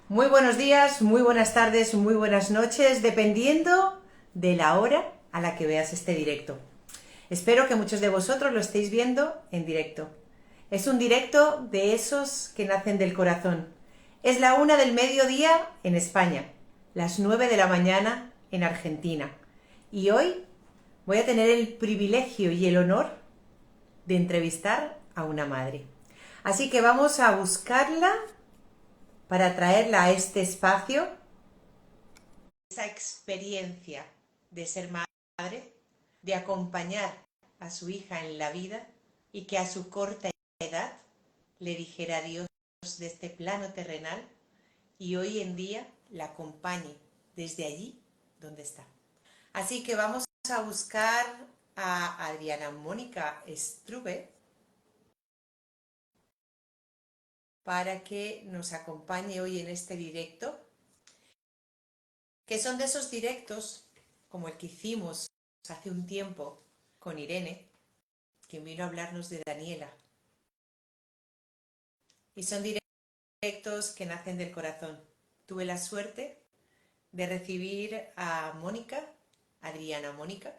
Muy buenos días, muy buenas tardes, muy buenas noches, dependiendo de la hora a la que veas este directo. Espero que muchos de vosotros lo estéis viendo en directo. Es un directo de esos que nacen del corazón. Es la 1 del mediodía en España, las 9 de la mañana en Argentina. Y hoy voy a tener el privilegio y el honor de entrevistar a una madre. Así que vamos a buscarla para traerla a este espacio. Esa experiencia de ser madre, de acompañar a su hija en la vida y que a su corta edad le dijera adiós de este plano terrenal y hoy en día la acompañe desde allí donde está. Así que vamos a buscar a Adriana Mónica Strube para que nos acompañe hoy en este directo, que son de esos directos como el que hicimos hace un tiempo con Irene, quien vino a hablarnos de Daniela. Y son directos que nacen del corazón. Tuve la suerte de recibir a Mónica, Adriana Mónica,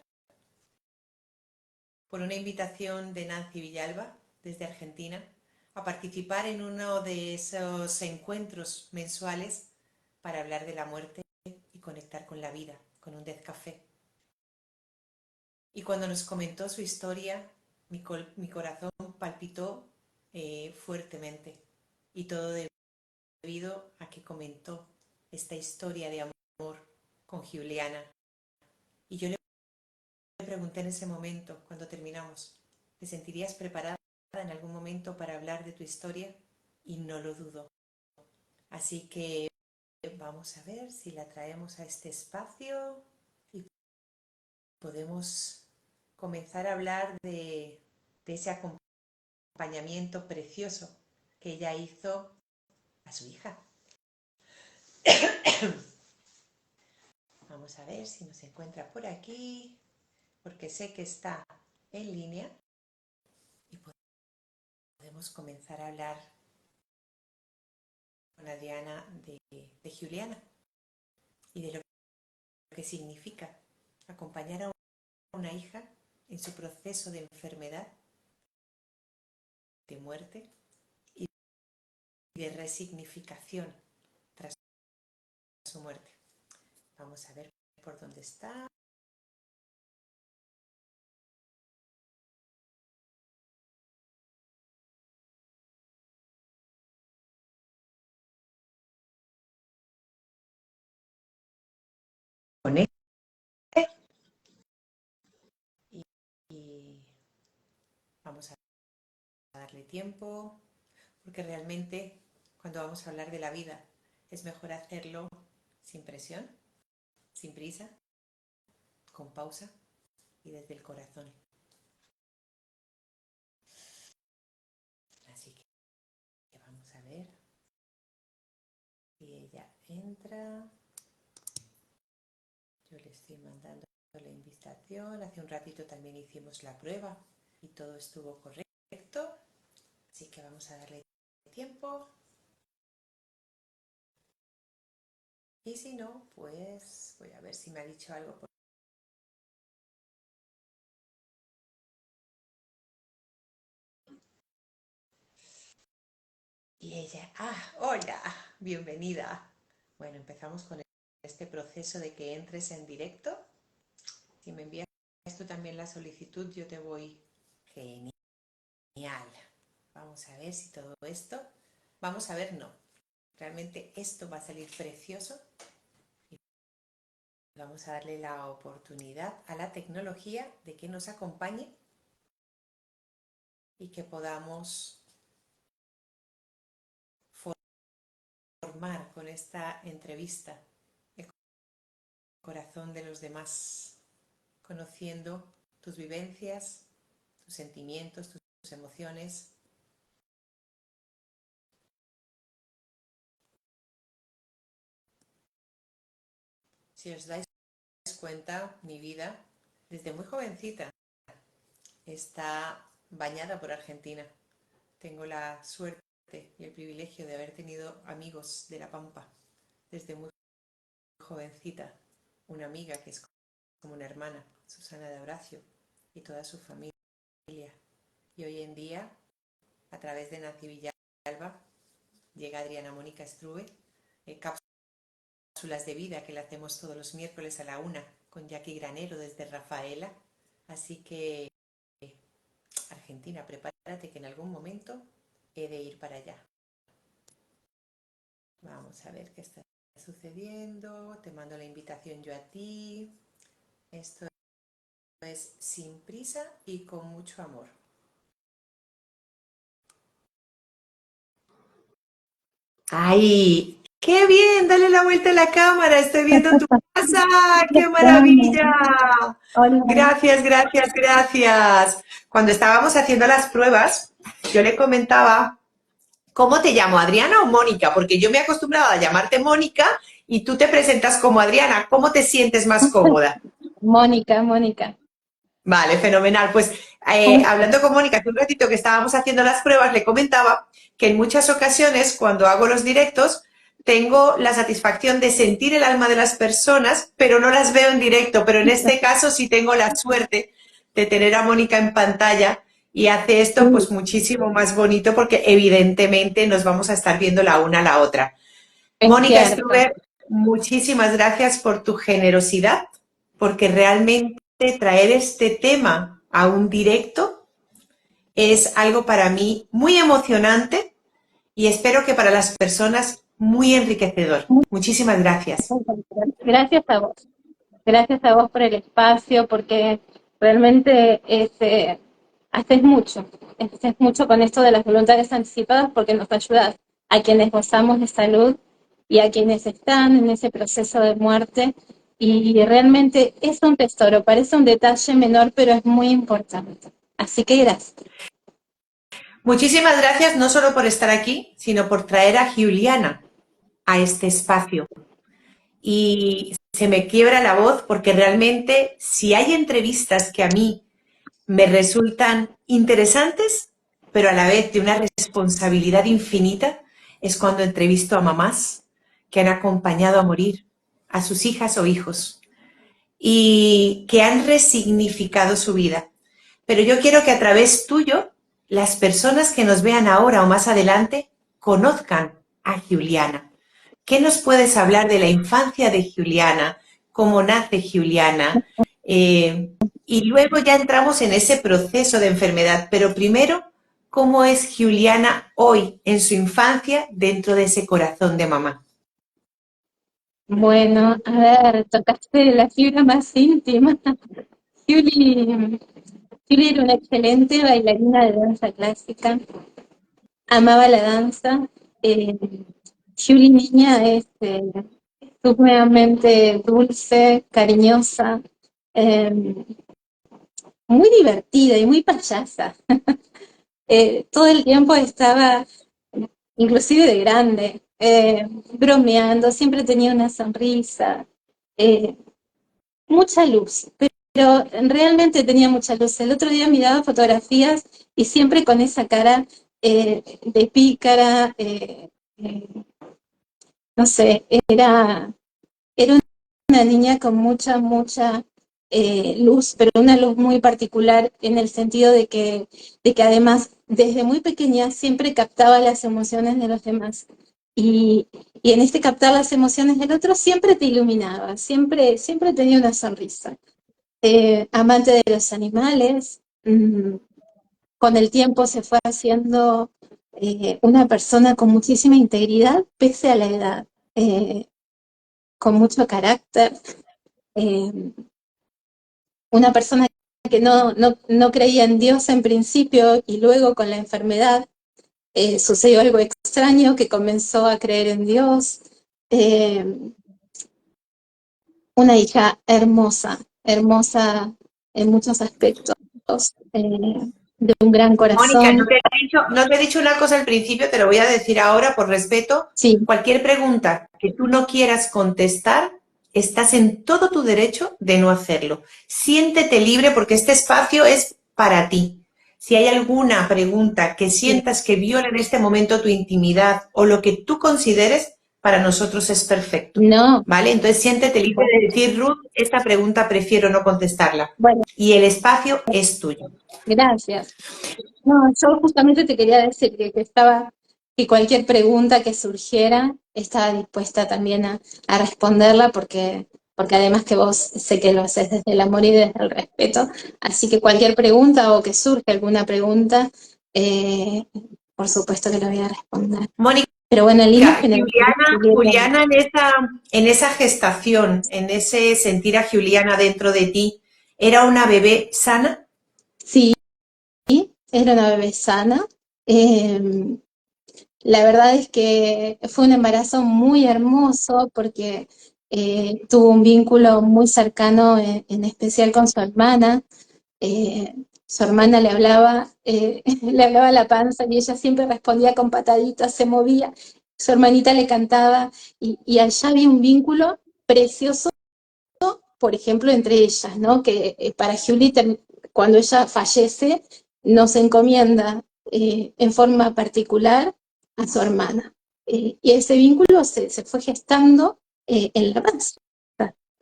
por una invitación de Nancy Villalba desde Argentina a participar en uno de esos encuentros mensuales para hablar de la muerte y conectar con la vida, con un Death Café. Y cuando nos comentó su historia, mi corazón palpitó fuertemente. Y todo debido a que comentó esta historia de amor con Juliana. Y yo le pregunté en ese momento, cuando terminamos, ¿te sentirías preparada en algún momento para hablar de tu historia? Y no lo dudó. Así que vamos a ver si la traemos a este espacio y podemos comenzar a hablar de ese acompañamiento precioso que ella hizo a su hija. Vamos a ver si nos encuentra por aquí, porque sé que está en línea y podemos comenzar a hablar con Adriana de Juliana y de lo que significa acompañar a una hija en su proceso de enfermedad, de muerte y de resignificación tras su muerte. Vamos a ver por dónde está. Conecte y, y vamos a darle tiempo, porque realmente cuando vamos a hablar de la vida es mejor hacerlo sin presión, sin prisa, con pausa y desde el corazón. Así que vamos a ver si ella entra. Yo le estoy mandando la invitación. Hace un ratito también hicimos la prueba y todo estuvo correcto. Así que vamos a darle tiempo. Y si no, pues voy a ver si me ha dicho algo. Y ella, hola, bienvenida. Bueno, empezamos con este proceso de que entres en directo. Si me envías tú también la solicitud, yo te voy. Genial. Vamos a ver si todo esto. Vamos a ver, no. Realmente esto va a salir precioso. Y vamos a darle la oportunidad a la tecnología de que nos acompañe y que podamos formar con esta entrevista el corazón de los demás, conociendo tus vivencias, tus sentimientos, tus emociones. Si os dais cuenta, mi vida, desde muy jovencita, está bañada por Argentina. Tengo la suerte y el privilegio de haber tenido amigos de La Pampa desde muy jovencita. Una amiga que es como una hermana, Susana de Horacio, y toda su familia. Y hoy en día, a través de Naci Villalba, llega Adriana Mónica Strube, cápsulas de vida que le hacemos todos los miércoles a la 1 con Jackie Granero desde Rafaela. Así que, Argentina, prepárate que en algún momento he de ir para allá. Vamos a ver qué está sucediendo. Te mando la invitación yo a ti. Esto es sin prisa y con mucho amor. ¡Ay! ¡Qué bien! Dale la vuelta a la cámara. Estoy viendo tu casa. ¡Qué maravilla! Hola. Gracias, gracias, gracias. Cuando estábamos haciendo las pruebas, yo le comentaba, ¿cómo te llamo? ¿Adriana o Mónica? Porque yo me he acostumbrado a llamarte Mónica y tú te presentas como Adriana. ¿Cómo te sientes más cómoda? Mónica, Mónica. Vale, fenomenal. Pues ¿Cómo estás? hablando con Mónica hace un ratito que estábamos haciendo las pruebas, le comentaba que en muchas ocasiones cuando hago los directos tengo la satisfacción de sentir el alma de las personas, pero no las veo en directo. Pero en este caso sí tengo la suerte de tener a Mónica en pantalla y hace esto Sí, pues muchísimo más bonito porque evidentemente nos vamos a estar viendo la una a la otra. es Mónica cierto. Strube, muchísimas gracias por tu generosidad, porque realmente traer este tema a un directo es algo para mí muy emocionante y espero que para las personas muy enriquecedor. Muchísimas gracias. Gracias a vos. Gracias a vos por el espacio, porque realmente haces mucho con esto de las voluntades anticipadas, porque nos ayudas a quienes gozamos de salud y a quienes están en ese proceso de muerte. Y realmente es un tesoro, parece un detalle menor, pero es muy importante. Así que gracias. Muchísimas gracias no solo por estar aquí, sino por traer a Juliana a este espacio. Y se me quiebra la voz porque realmente si hay entrevistas que a mí me resultan interesantes, pero a la vez de una responsabilidad infinita, es cuando entrevisto a mamás que han acompañado a morir a sus hijas o hijos y que han resignificado su vida. Pero yo quiero que a través tuyo, las personas que nos vean ahora o más adelante conozcan a Juliana. ¿Qué nos puedes hablar de la infancia de Juliana? ¿Cómo nace Juliana? Y luego ya entramos en ese proceso de enfermedad. Pero primero, ¿cómo es Juliana hoy en su infancia dentro de ese corazón de mamá? Bueno, a ver, tocaste la fibra más íntima. Julie, Julie era una excelente bailarina de danza clásica, amaba la danza. Eh, Julie niña es sumamente dulce, cariñosa, eh, muy divertida y muy payasa. Todo el tiempo estaba, inclusive de grande, bromeando, siempre tenía una sonrisa. eh, Mucha luz, pero realmente tenía mucha luz. El otro día miraba fotografías y siempre con esa cara de pícara, eh, no sé, era una niña con mucha luz, pero una luz muy particular en el sentido de que además desde muy pequeña siempre captaba las emociones de los demás. Y, y en este captar las emociones del otro siempre te iluminaba, siempre tenía una sonrisa. Amante de los animales, con el tiempo se fue haciendo una persona con muchísima integridad pese a la edad, con mucho carácter, eh, una persona que no creía en Dios en principio y luego con la enfermedad sucedió algo extraño que comenzó a creer en Dios. Eh, una hija hermosa, hermosa en muchos aspectos, de un gran Mónica, corazón. no te he dicho una cosa al principio, te lo voy a decir ahora por respeto. Sí, Cualquier pregunta que tú no quieras contestar, estás en todo tu derecho de no hacerlo. Siéntete libre porque este espacio es para ti. Si hay alguna pregunta que sientas que viola en este momento tu intimidad o lo que tú consideres, para nosotros es perfecto, No, ¿vale? Entonces siéntete libre de decir, Ruth, esta pregunta prefiero no contestarla. bueno, Y el espacio es tuyo. gracias. No, yo justamente te quería decir que cualquier pregunta que surgiera, estaba dispuesta también a responderla porque además que vos sé que lo haces desde el amor y desde el respeto, así que cualquier pregunta o que surja alguna pregunta, eh, por supuesto que lo voy a responder. Mónica, Pero bueno, en líneas generales, Juliana en esa gestación, en ese sentir a Juliana dentro de ti, ¿era una bebé sana? sí, era una bebé sana. La verdad es que fue un embarazo muy hermoso porque tuvo un vínculo muy cercano, en especial con su hermana. Su hermana le hablaba a la panza y ella siempre respondía con pataditas, se movía. Su hermanita le cantaba y allá había un vínculo precioso, por ejemplo, entre ellas, ¿no? Que para Julie, cuando ella fallece, nos encomienda en forma particular a su hermana. Y ese vínculo se fue gestando en la panza.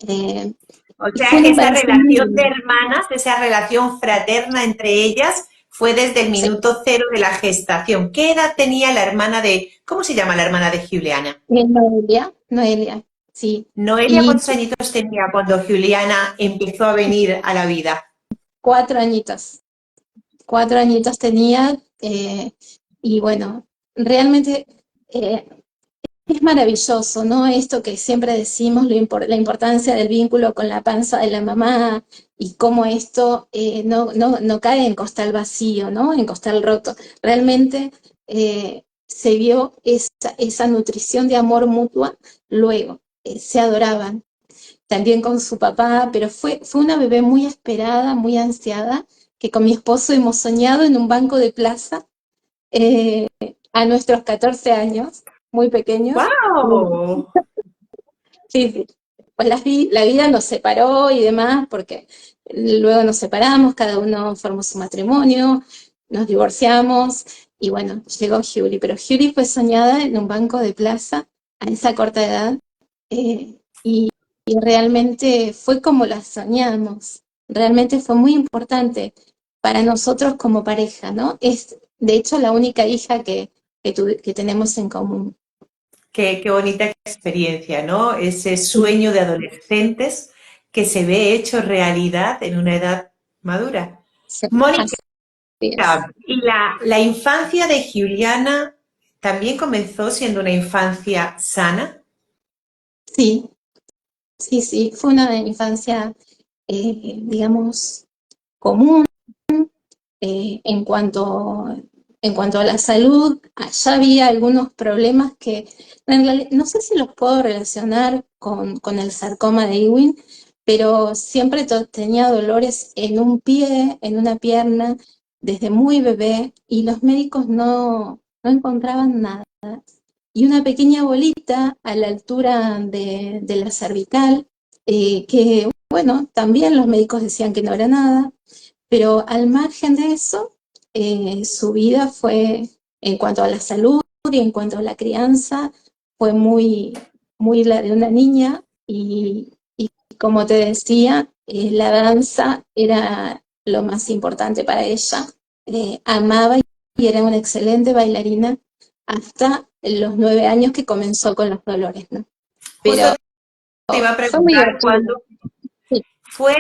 Eh, O y fue sea un que esa embarazo muy relación de lindo. hermanas, esa relación fraterna entre ellas, fue desde el Sí. minuto cero de la gestación. ¿Qué edad tenía la hermana de, cómo se llama la hermana de Juliana? Noelia, sí. Noelia, Y ¿cuántos añitos tenía cuando Juliana empezó a venir a la vida? 4 añitos. 4 añitos tenía, y bueno, realmente eh, es maravilloso, ¿no? Esto que siempre decimos, la importancia del vínculo con la panza de la mamá y cómo esto no cae en costal vacío, ¿no? En costal roto. Realmente se vio esa nutrición de amor mutua luego. Se adoraban también con su papá, pero fue una bebé muy esperada, muy ansiada, que con mi esposo hemos soñado en un banco de plaza eh, a nuestros 14 años, muy pequeños. ¡Wow! Sí, sí. Pues la vida nos separó y demás, porque luego nos separamos, cada uno formó su matrimonio, nos divorciamos, y bueno, llegó Julie, pero Julie fue soñada en un banco de plaza a esa corta edad, eh, y, y realmente fue como la soñamos, realmente fue muy importante para nosotros como pareja, ¿no? Es de hecho la única hija que tenemos en común. Qué bonita experiencia, ¿no? Ese sueño de adolescentes que se ve hecho realidad en una edad madura. Sí, Mónica, así es. ¿y la infancia de Juliana también comenzó siendo una infancia sana? Sí, sí, sí, fue una infancia, digamos, común eh, en cuanto, en cuanto a la salud. Allá había algunos problemas que en realidad, no sé si los puedo relacionar con el sarcoma de Ewing, pero siempre tenía dolores en un pie, en una pierna, desde muy bebé, y los médicos no encontraban nada. Y una pequeña bolita a la altura de la cervical, que bueno, también los médicos decían que no era nada, pero al margen de eso, su vida fue, en cuanto a la salud y en cuanto a la crianza, fue muy la de una niña, y como te decía, la danza era lo más importante para ella. Amaba y era una excelente bailarina hasta los 9 años que comenzó con los dolores, ¿no? Justo Pero te iba a fue muy preguntar divertido. cuándo Sí. fue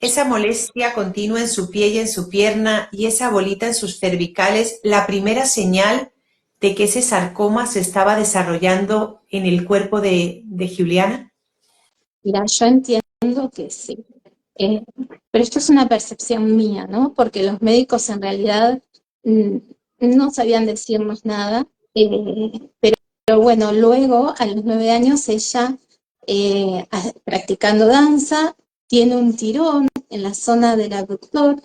esa molestia continua en su pie y en su pierna y esa bolita en sus cervicales la primera señal de que ese sarcoma se estaba desarrollando en el cuerpo de Juliana. Mira, yo entiendo que sí. Eh, pero esto es una percepción mía, ¿no? Porque los médicos en realidad mm, no sabían decirnos nada. Pero bueno, luego a los 9 años ella, practicando danza, tiene un tirón en la zona del abductor,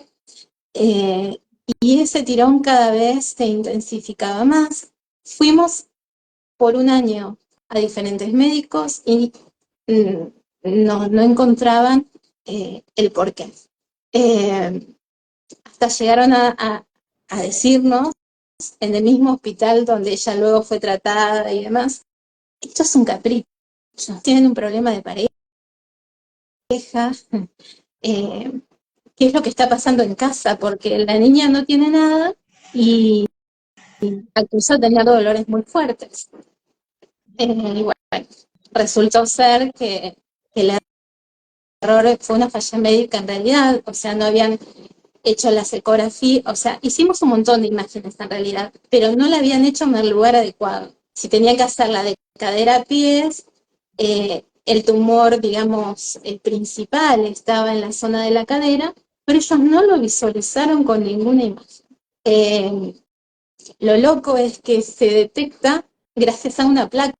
eh, y ese tirón cada vez se intensificaba más. Fuimos por un año a diferentes médicos y mm, no encontraban el porqué. Eh, hasta llegaron a decirnos en el mismo hospital donde ella luego fue tratada y demás, esto es un capricho, tienen un problema de pareja, eh, qué es lo que está pasando en casa, porque la niña no tiene nada y empezó a tener dolores muy fuertes. Y bueno, resultó ser que el error fue una falla médica en realidad, o sea, no habían hecho las ecografías, o sea, hicimos un montón de imágenes en realidad, pero no la habían hecho en el lugar adecuado. Si tenían que hacerla de cadera a pies, el tumor, digamos, el principal estaba en la zona de la cadera, pero ellos no lo visualizaron con ninguna imagen. Lo loco es que se detecta gracias a una placa,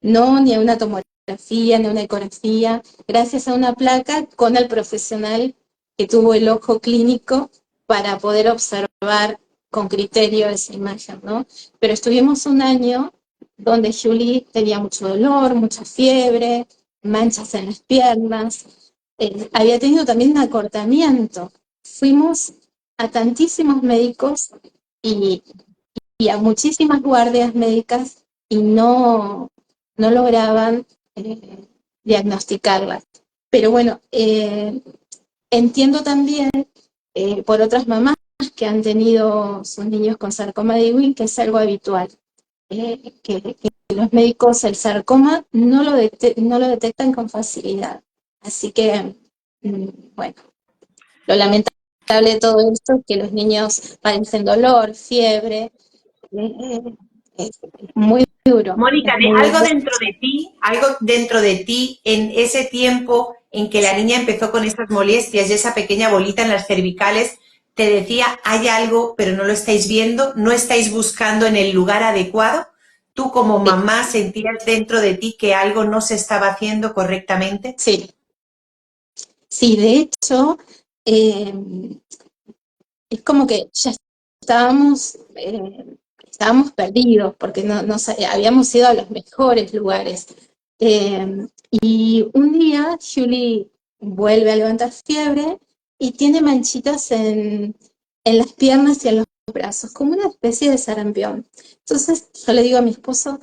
no ni a una tomografía, ni a una ecografía, gracias a una placa con el profesional que tuvo el ojo clínico para poder observar con criterio esa imagen, ¿no? Pero estuvimos un año donde Julie tenía mucho dolor, mucha fiebre, manchas en las piernas, había tenido también un acortamiento. Fuimos a tantísimos médicos y, y a muchísimas guardias médicas y no lograban diagnosticarlas. Pero bueno, entiendo también por otras mamás que han tenido sus niños con sarcoma de Ewing que es algo habitual, que los médicos el sarcoma no lo detectan con facilidad. Así que, bueno, lo lamentable de todo esto es que los niños padecen dolor, fiebre, es muy duro, Mónica, es muy duro. algo dentro de ti en ese tiempo en que la niña empezó con esas molestias y esa pequeña bolita en las cervicales, te decía, hay algo, pero no lo estáis viendo, no estáis buscando en el lugar adecuado. Tú como Sí, mamá sentías dentro de ti que algo no se estaba haciendo correctamente. sí, sí, de hecho, es como que ya estábamos perdidos porque habíamos ido a los mejores lugares. Y un día Julie vuelve a levantar fiebre y tiene manchitas en las piernas y en los brazos, como una especie de sarampión. Entonces yo le digo a mi esposo,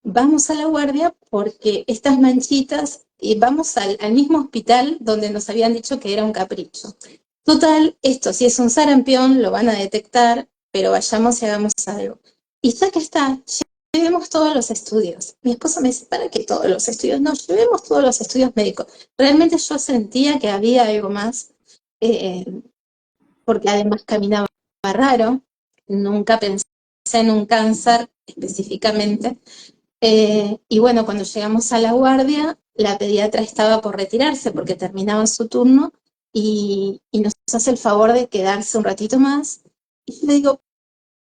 vamos a la guardia porque estas manchitas, y vamos al mismo hospital donde nos habían dicho que era un capricho. Total, esto si es un sarampión lo van a detectar, pero vayamos y hagamos algo. Y ya que está, llevemos todos los estudios. Mi esposo me dice, ¿para qué todos los estudios? No, llevemos todos los estudios médicos. Realmente yo sentía que había algo más, eh, porque además caminaba raro, nunca pensé en un cáncer específicamente. Y bueno, cuando llegamos a la guardia, la pediatra estaba por retirarse porque terminaba su turno y nos hace el favor de quedarse un ratito más. Y yo le digo,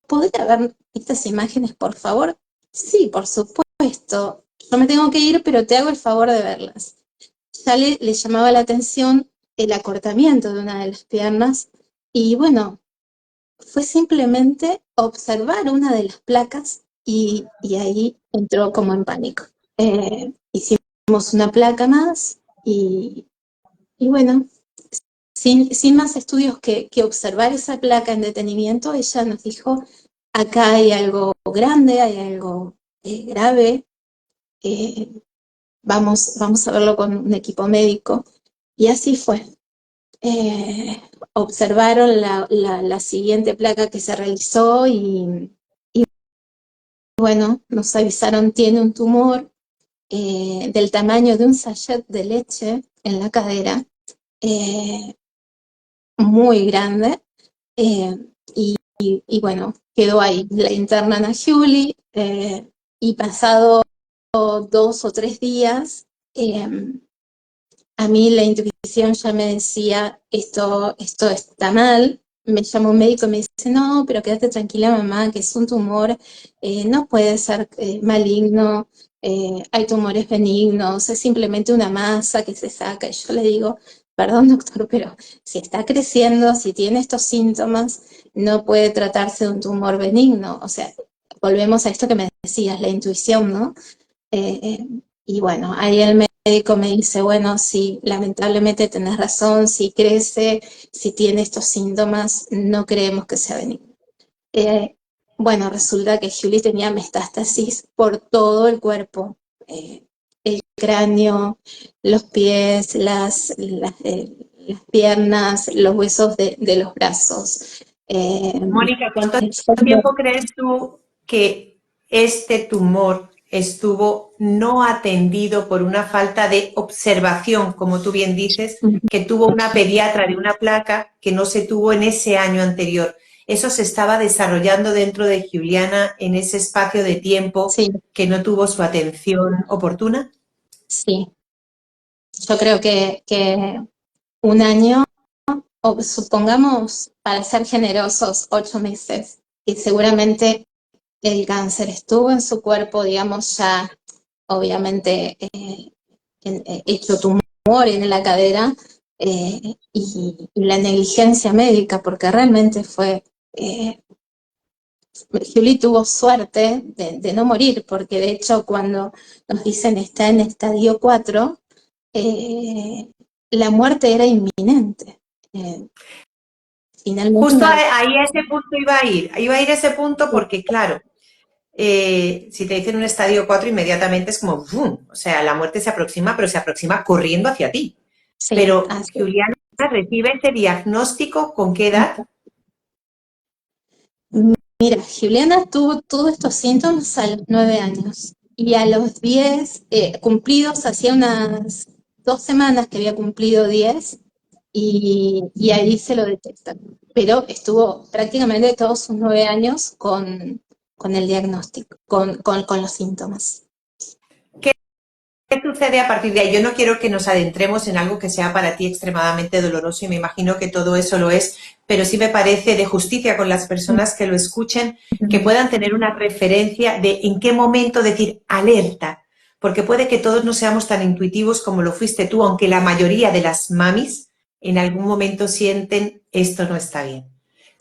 ¿podría ver estas imágenes, por favor? Sí, por supuesto. Yo me tengo que ir, pero te hago el favor de verlas. Ya le llamaba la atención el acortamiento de una de las piernas y bueno, fue simplemente observar una de las placas y ahí entró como en pánico. Hicimos una placa más y bueno, sin más estudios que observar esa placa en detenimiento, ella nos dijo, acá hay algo grande, hay algo grave, vamos a verlo con un equipo médico. Y así fue. Observaron la siguiente placa que se realizó y bueno, nos avisaron tiene un tumor del tamaño de un sachet de leche en la cadera, eh, muy grande, eh, y bueno, quedó ahí. La internan a Julie y pasado 2 o 3 días, a mí la intuición ya me decía, esto está mal. Me llamó un médico y me dice, no, pero quédate tranquila mamá, que es un tumor, no puede ser maligno, hay tumores benignos, es simplemente una masa que se saca. Y yo le digo, perdón doctor, pero si está creciendo, si tiene estos síntomas, no puede tratarse de un tumor benigno. O sea, volvemos a esto que me decías, la intuición, ¿no? Y bueno, ahí él me médico me dice, bueno, sí, lamentablemente tenés razón, si crece, si tiene estos síntomas, no creemos que sea benigno. Eh, bueno, resulta que Julie tenía metástasis por todo el cuerpo, el cráneo, los pies, las piernas, los huesos de los brazos. Eh, Mónica, ¿cuánto fue como- tiempo crees tú que este tumor estuvo no atendido por una falta de observación, como tú bien dices, que tuvo una pediatra de una placa que no se tuvo en ese año anterior? Eso se estaba desarrollando dentro de Juliana en ese espacio de tiempo sí, que no tuvo su atención oportuna. sí. Yo creo que un año, o supongamos, para ser generosos, 8 meses, y seguramente el cáncer estuvo en su cuerpo, digamos, ya obviamente hecho tumor en la cadera, y la negligencia médica, porque realmente fue, Julie tuvo suerte de no morir, porque de hecho cuando nos dicen está en estadio 4, eh, la muerte era inminente. Eh, Finalmente Justo no. ahí a ese punto iba a ir a ese punto porque, claro, si te dicen un estadio 4 inmediatamente es como, ¡bum! O sea, la muerte se aproxima, pero se aproxima corriendo hacia ti. Sí, Pero así. Juliana recibe ese diagnóstico ¿con qué edad? Mira, Juliana tuvo todos estos síntomas a los 9 años y a los 10 cumplidos, hacía unas 2 semanas que había cumplido 10 y ahí se lo detectan. Pero estuvo prácticamente todos sus 9 años con el diagnóstico, con los síntomas. ¿Qué sucede a partir de ahí? Yo no quiero que nos adentremos en algo que sea para ti extremadamente doloroso y me imagino que todo eso lo es, pero sí me parece de justicia con las personas que lo escuchen que puedan tener una referencia de en qué momento decir alerta, porque puede que todos no seamos tan intuitivos como lo fuiste tú, aunque la mayoría de las mamis en algún momento sienten esto no está bien.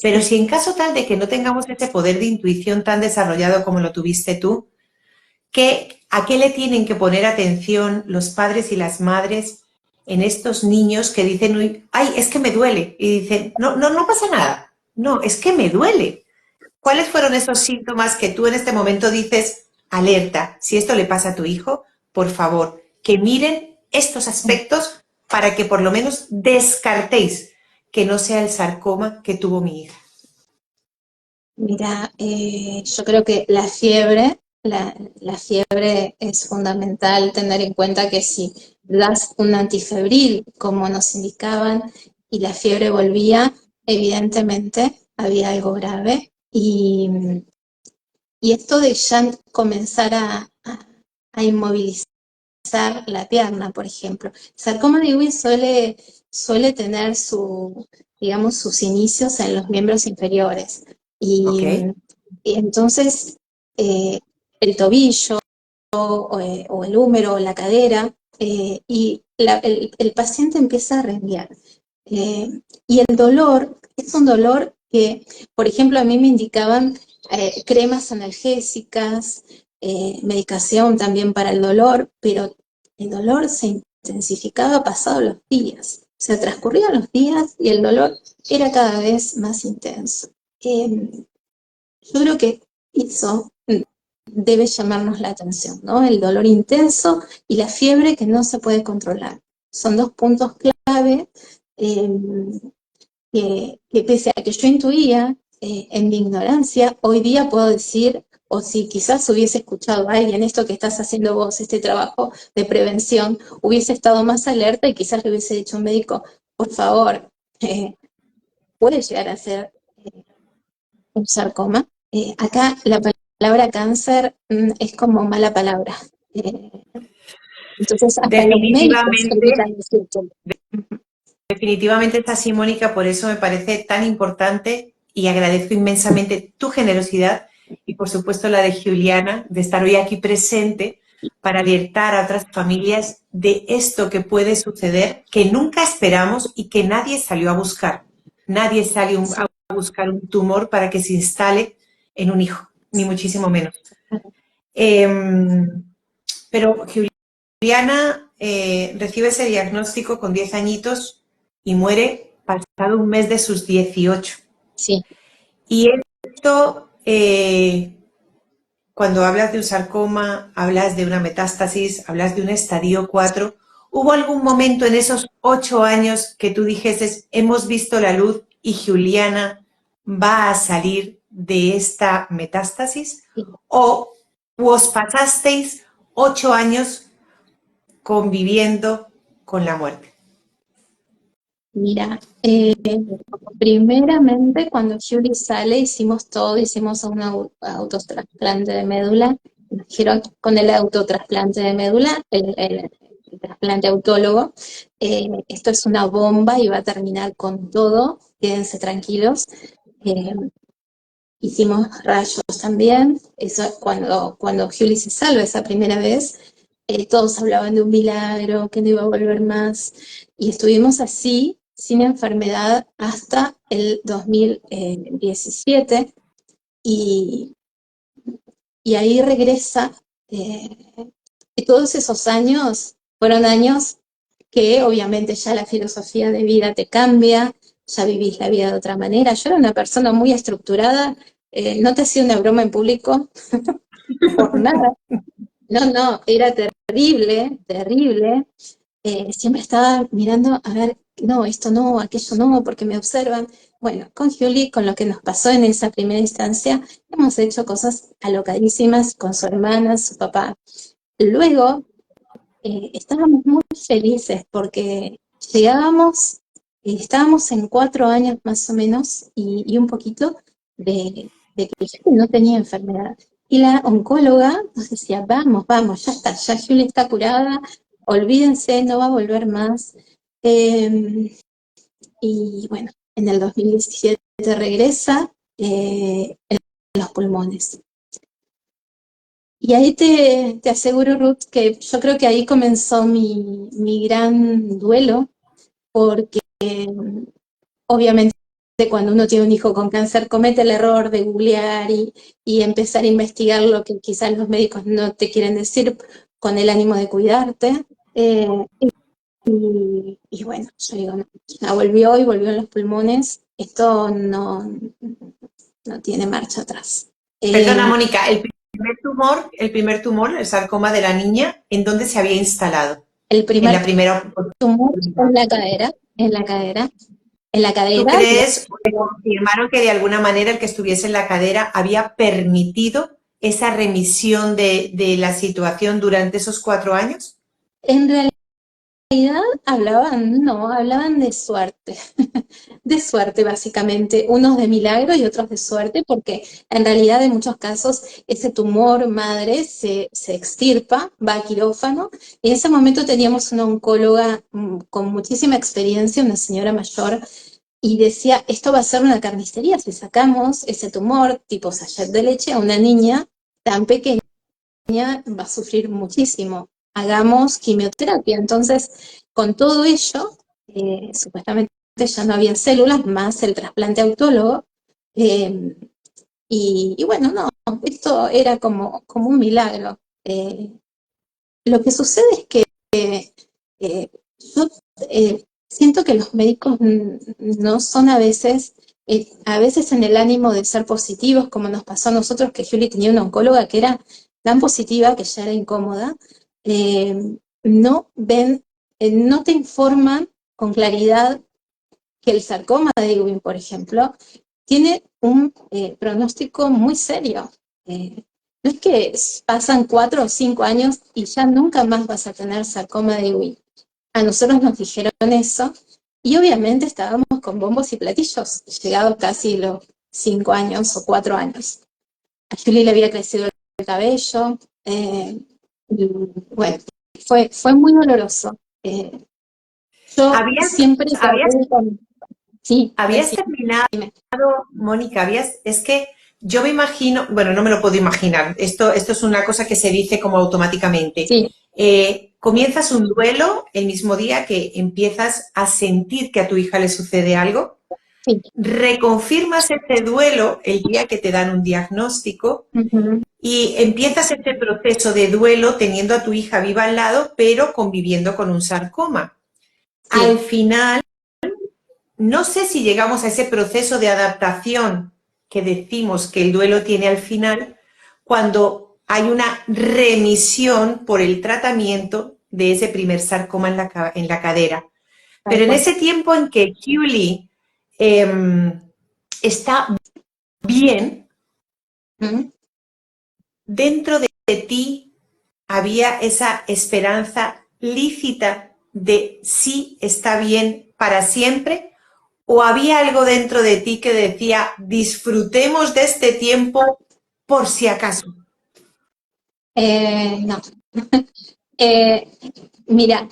Pero si en caso tal de que no tengamos ese poder de intuición tan desarrollado como lo tuviste tú, ¿a qué le tienen que poner atención los padres y las madres en estos niños que dicen, ay, es que me duele? Y dicen, no, no, no pasa nada. No, es que me duele. ¿Cuáles fueron esos síntomas que tú en este momento dices, alerta, si esto le pasa a tu hijo, por favor, que miren estos aspectos para que por lo menos descartéis que no sea el sarcoma que tuvo mi hija? Mira, yo creo que la fiebre es fundamental tener en cuenta que si das un antifebril, como nos indicaban, y la fiebre volvía, evidentemente había algo grave. Y esto de ya comenzar a inmovilizar la pierna, por ejemplo. Sarcoma de Ewing suele tener digamos, sus inicios en los miembros inferiores. ¿Ok? Y entonces el tobillo o el húmero o la cadera, y el paciente empieza a renguear. Y el dolor es un dolor que, por ejemplo, a mí me indicaban cremas analgésicas, medicación también para el dolor, pero el dolor se intensificaba pasados los días. O sea, transcurrían los días y el dolor era cada vez más intenso. Yo creo que eso debe llamarnos la atención, ¿no? El dolor intenso y la fiebre que no se puede controlar. Son dos puntos clave eh, que pese a que yo intuía en mi ignorancia, hoy día puedo decir, o si quizás hubiese escuchado a alguien esto que estás haciendo vos, este trabajo de prevención, hubiese estado más alerta y quizás le hubiese dicho a un médico, por favor, puede llegar a ser un sarcoma. Acá la palabra cáncer es como mala palabra. Eh, entonces, hasta los médicos Definitivamente. evitan decirlo. Definitivamente está así, Mónica, por eso me parece tan importante y agradezco inmensamente tu generosidad y, por supuesto, la de Juliana, de estar hoy aquí presente para alertar a otras familias de esto que puede suceder, que nunca esperamos y que nadie salió a buscar. Nadie salió a buscar un tumor para que se instale en un hijo, ni muchísimo menos. Pero Juliana, recibe ese diagnóstico con 10 añitos y muere pasado un mes de sus 18. Sí. Y esto, cuando hablas de un sarcoma, hablas de una metástasis, hablas de un estadio 4. ¿Hubo algún momento en esos 8 años que tú dijeses, hemos visto la luz y Juliana va a salir de esta metástasis? Sí. ¿O os pasasteis 8 años conviviendo con la muerte? Mira, primeramente cuando Julie sale hicimos todo, hicimos un autotrasplante de médula, nos dijeron con el autotrasplante de médula, el trasplante autólogo, esto es una bomba y va a terminar con todo, quédense tranquilos. Eh, Hicimos rayos también, eso cuando Julie se salva esa primera vez, todos hablaban de un milagro, que no iba a volver más, y estuvimos así, sin enfermedad, hasta el 2017, y, y ahí regresa, y todos esos años fueron años que obviamente ya la filosofía de vida te cambia, ya vivís la vida de otra manera. Yo era una persona muy estructurada, no te hacía una broma en público, por nada. No, no, era terrible, terrible. Siempre estaba mirando, a ver, no, esto no, aquello no, porque me observan. Bueno, con Julie, con lo que nos pasó en esa primera instancia, hemos hecho cosas alocadísimas con su hermana, su papá. Luego, estábamos muy felices porque llegábamos, estábamos en 4 años más o menos y un poquito de que Julie no tenía enfermedad. Y la oncóloga nos decía, vamos, vamos, ya está, ya Julie está curada, olvídense, no va a volver más. Y bueno, en el 2017 regresa en los pulmones. Y ahí te aseguro, Ruth, que yo creo que ahí comenzó mi gran duelo, porque obviamente cuando uno tiene un hijo con cáncer comete el error de googlear y empezar a investigar lo que quizás los médicos no te quieren decir con el ánimo de cuidarte. Y bueno, yo digo, no, ya volvió y volvió en los pulmones, esto no tiene marcha atrás. Perdona, Mónica, el primer tumor, el sarcoma de la niña, ¿en dónde se había instalado? El En primer la primera tumor oportunidad. en la cadera, en la cadera, en la ¿Tú cadera. crees que confirmaron que de alguna manera el que estuviese en la cadera había permitido esa remisión de la situación durante esos 4 años? En realidad hablaban de suerte, de suerte básicamente, unos de milagro y otros de suerte, porque en realidad en muchos casos ese tumor madre se extirpa, va a quirófano, y en ese momento teníamos una oncóloga con muchísima experiencia, una señora mayor, y decía, esto va a ser una carnicería si sacamos ese tumor tipo sachet de leche a una niña tan pequeña, va a sufrir muchísimo. Hagamos quimioterapia. Entonces, con todo ello, supuestamente ya no había células, más el trasplante autólogo. eh, y bueno, no, esto era como un milagro. Lo que sucede es que yo siento que los médicos no son a veces en el ánimo de ser positivos, como nos pasó a nosotros, que Julie tenía una oncóloga que era tan positiva que ya era incómoda, no ven, no te informan con claridad que el sarcoma de Ewing, por ejemplo, tiene un pronóstico muy serio. No es que pasan 4 o 5 años y ya nunca más vas a tener sarcoma de Ewing. A nosotros nos dijeron eso y obviamente estábamos con bombos y platillos, llegados casi los 5 años o 4 años. A Julie le había crecido el cabello, y bueno, fue muy doloroso. Yo ¿Habías, siempre habías, traté con... Sí, habías terminado, Mónica? Es que yo me imagino, bueno, no me lo puedo imaginar, esto es una cosa que se dice como automáticamente. sí, Comienzas un duelo el mismo día que empiezas a sentir que a tu hija le sucede algo, sí. reconfirmas ese duelo el día que te dan un diagnóstico Uh-huh. y empiezas este proceso de duelo teniendo a tu hija viva al lado, pero conviviendo con un sarcoma. Al Sí. final, no sé si llegamos a ese proceso de adaptación que decimos que el duelo tiene al final, cuando hay una remisión por el tratamiento de ese primer sarcoma en la cadera. Tal Pero en cual. ese tiempo en que Julie está bien, ¿Mm? dentro de ti había esa esperanza lícita de sí está bien para siempre, o había algo dentro de ti que decía disfrutemos de este tiempo por si acaso. No. Eh, Mira,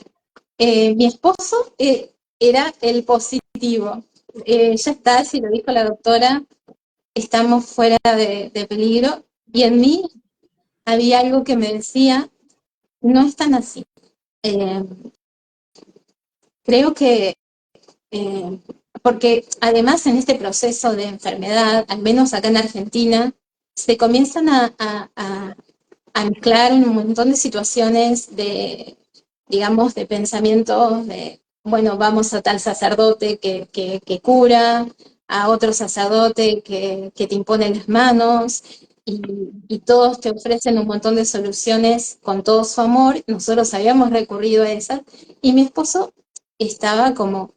mi esposo era el positivo. Ya está, si lo dijo la doctora, estamos fuera de peligro. Y en mí había algo que me decía, no es tan así. Eh, Creo que, eh, porque además en este proceso de enfermedad, al menos acá en Argentina, se comienzan a mezclar un montón de situaciones de, digamos, de pensamientos de, bueno, vamos a tal sacerdote que cura, a otro sacerdote que te impone las manos, y todos te ofrecen un montón de soluciones con todo su amor. Nosotros habíamos recurrido a esas, y mi esposo estaba como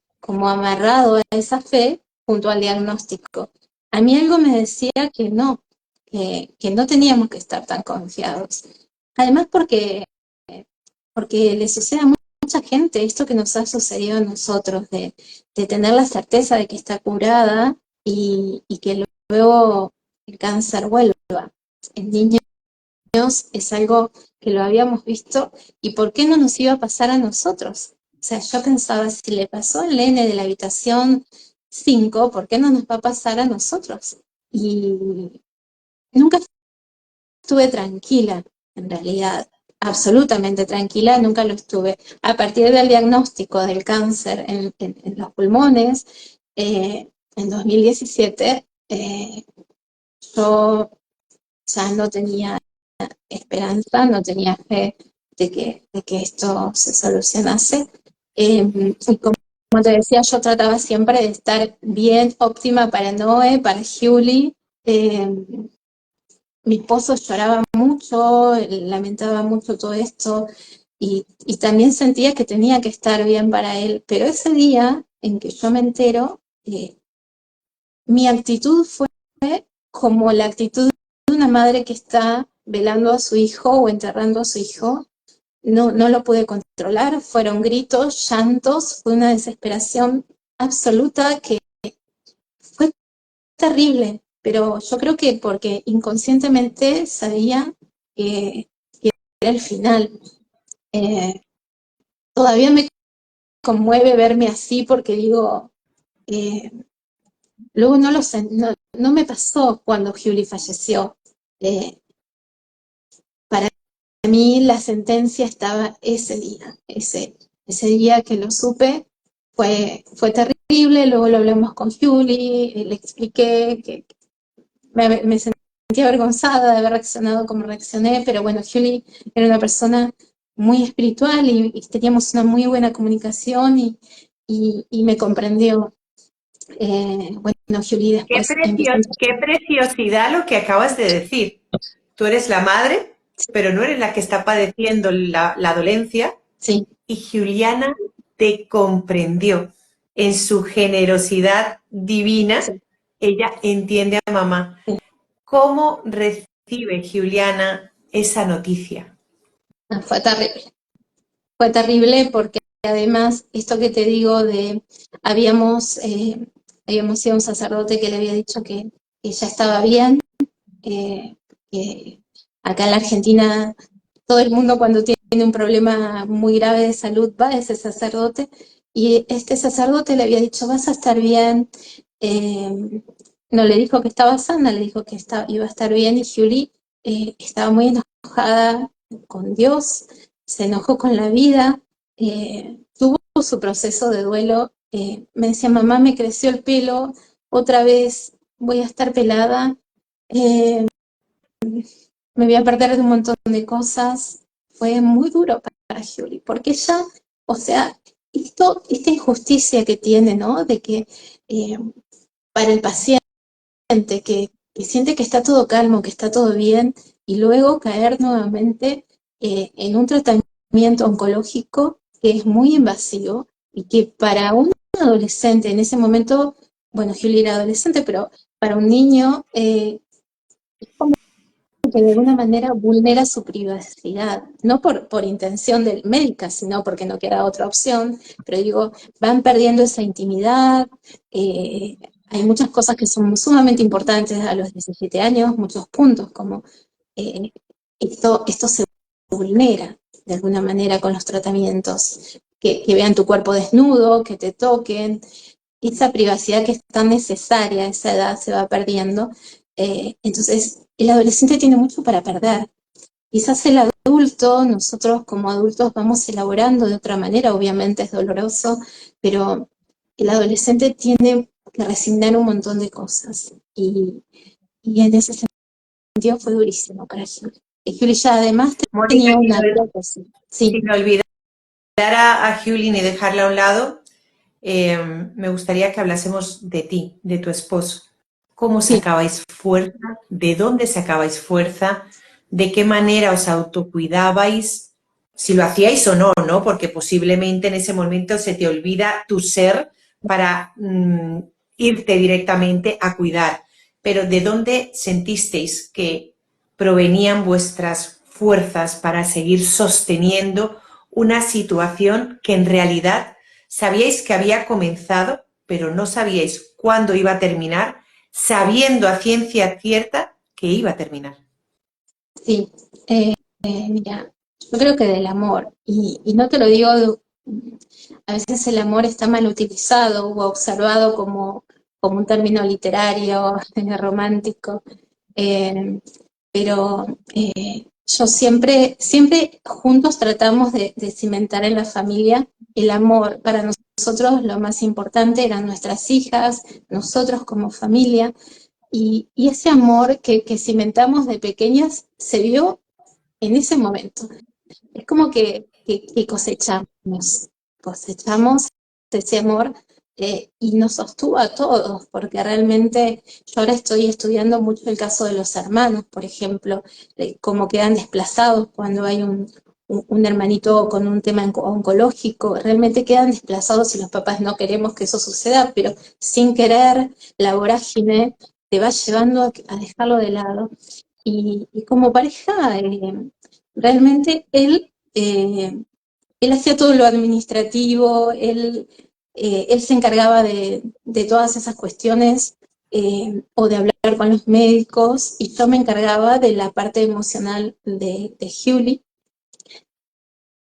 amarrado a esa fe junto al diagnóstico. A mí algo me decía que no teníamos que estar tan confiados. Además porque le sucede a mucha gente esto que nos ha sucedido a nosotros, de tener la certeza de que está curada y que luego el cáncer vuelva. En niños es algo que lo habíamos visto, y ¿por qué no nos iba a pasar a nosotros? O sea, yo pensaba, si le pasó al nene de la habitación 5, ¿por qué no nos va a pasar a nosotros? Y nunca estuve tranquila, en realidad, absolutamente tranquila, nunca lo estuve. A partir del diagnóstico del cáncer en los pulmones, en 2017, yo ya no tenía esperanza, no tenía fe de que esto se solucionase. Y como te decía, yo trataba siempre de estar bien, óptima para Noé, para Julie. Eh, Mi esposo lloraba mucho, lamentaba mucho todo esto, y también sentía que tenía que estar bien para él. Pero ese día en que yo me entero, mi actitud fue como la actitud de una madre que está velando a su hijo o enterrando a su hijo. No, no lo pude controlar, fueron gritos, llantos, fue una desesperación absoluta que fue terrible, pero yo creo que porque inconscientemente sabía que era el final. Eh, Todavía me conmueve verme así porque digo, eh, luego no lo sé, no me pasó cuando Julie falleció. Eh, para mí la sentencia estaba ese día, ese día que lo supe, fue terrible. Luego lo hablamos con Julie, le expliqué que me sentía avergonzada de haber reaccionado como reaccioné, pero bueno, Julie era una persona muy espiritual, y teníamos una muy buena comunicación, y me comprendió. Bueno, Julie después empezó. Qué preciosidad lo que acabas de decir. Tú eres la madre, pero no eres la que está padeciendo la dolencia, Sí, y Juliana te comprendió. En su generosidad divina, sí, ella entiende a mamá. sí. ¿Cómo recibe Juliana esa noticia? No, fue terrible. Fue terrible porque además, esto que te digo habíamos, habíamos ido a un sacerdote que le había dicho que ya estaba bien, eh, que acá en la Argentina todo el mundo cuando tiene un problema muy grave de salud va a ese sacerdote, y este sacerdote le había dicho, vas a estar bien. eh, no le dijo que estaba sana, le dijo que iba a estar bien, y Julie estaba muy enojada con Dios, se enojó con la vida, tuvo su proceso de duelo. Me decía, mamá, me creció el pelo, otra vez voy a estar pelada. Eh, me voy a perder de un montón de cosas. Fue muy duro para Julie, porque ella, o sea, esta injusticia que tiene, ¿no? De que eh, para el paciente que siente que está todo calmo, que está todo bien, y luego caer nuevamente en un tratamiento oncológico que es muy invasivo y que para un adolescente en ese momento, bueno, Julie era adolescente, pero para un niño es como que de alguna manera vulnera su privacidad, no por intención del médica, sino porque no queda otra opción, pero digo, van perdiendo esa intimidad, hay muchas cosas que son sumamente importantes a los 17 años, muchos puntos, como eh, esto se vulnera de alguna manera con los tratamientos, que vean tu cuerpo desnudo, que te toquen, esa privacidad que es tan necesaria a esa edad se va perdiendo. Entonces, el adolescente tiene mucho para perder. Quizás el adulto, nosotros como adultos vamos elaborando de otra manera, obviamente es doloroso, pero el adolescente tiene que resignar un montón de cosas. Y en ese sentido fue durísimo para Julie. Y Julie ya además Mónica, tenía una vida que sí. Sí, sin olvidar a Julie ni dejarla a un lado, me gustaría que hablásemos de ti, de tu esposo. ¿Cómo sí. sacabais fuerza? ¿De dónde sacabais fuerza? ¿De qué manera os autocuidabais? Si lo hacíais o no, ¿no? Porque posiblemente en ese momento se te olvida tu ser para irte directamente a cuidar. Pero ¿de dónde sentisteis que provenían vuestras fuerzas para seguir sosteniendo una situación que en realidad sabíais que había comenzado, pero no sabíais cuándo iba a terminar, sabiendo a ciencia cierta que iba a terminar? Sí, mira, yo creo que del amor, y no te lo digo, a veces el amor está mal utilizado o observado como un término literario, romántico, eh, pero yo siempre juntos tratamos de cimentar en la familia el amor. Para nosotros lo más importante eran nuestras hijas, nosotros como familia, y ese amor que cimentamos de pequeñas se vio en ese momento. Es como que cosechamos ese amor y nos sostuvo a todos, porque realmente yo ahora estoy estudiando mucho el caso de los hermanos, por ejemplo, cómo quedan desplazados cuando hay un hermanito con un tema oncológico, realmente quedan desplazados y los papás no queremos que eso suceda, pero sin querer la vorágine te va llevando a dejarlo de lado. Y como pareja, realmente él hacía todo lo administrativo, él se encargaba de todas esas cuestiones o de hablar con los médicos y yo me encargaba de la parte emocional de Julie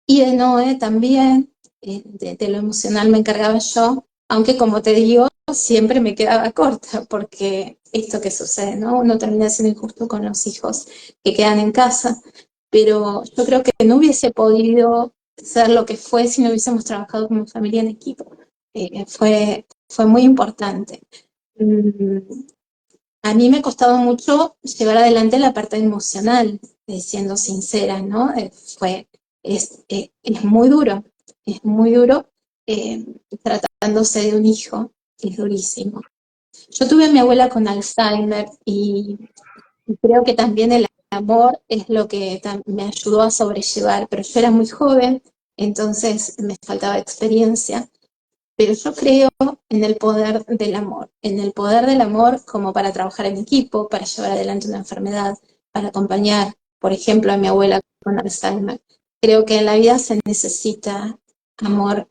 y de Noé también, de lo emocional me encargaba yo, aunque como te digo, siempre me quedaba corta porque esto que sucede, ¿no? Uno termina siendo injusto con los hijos que quedan en casa, pero yo creo que no hubiese podido ser lo que fue si no hubiésemos trabajado como familia en equipo. Fue muy importante. Mm, a mí me ha costado mucho llevar adelante la parte emocional, siendo sincera, ¿no? Es es muy duro eh, tratándose de un hijo, es durísimo. Yo tuve a mi abuela con Alzheimer y creo que también el amor es lo que me ayudó a sobrellevar, pero yo era muy joven, entonces me faltaba experiencia, pero yo creo en el poder del amor, en el poder del amor como para trabajar en equipo, para llevar adelante una enfermedad, para acompañar, por ejemplo, a mi abuela con Alzheimer. Creo que en la vida se necesita amor,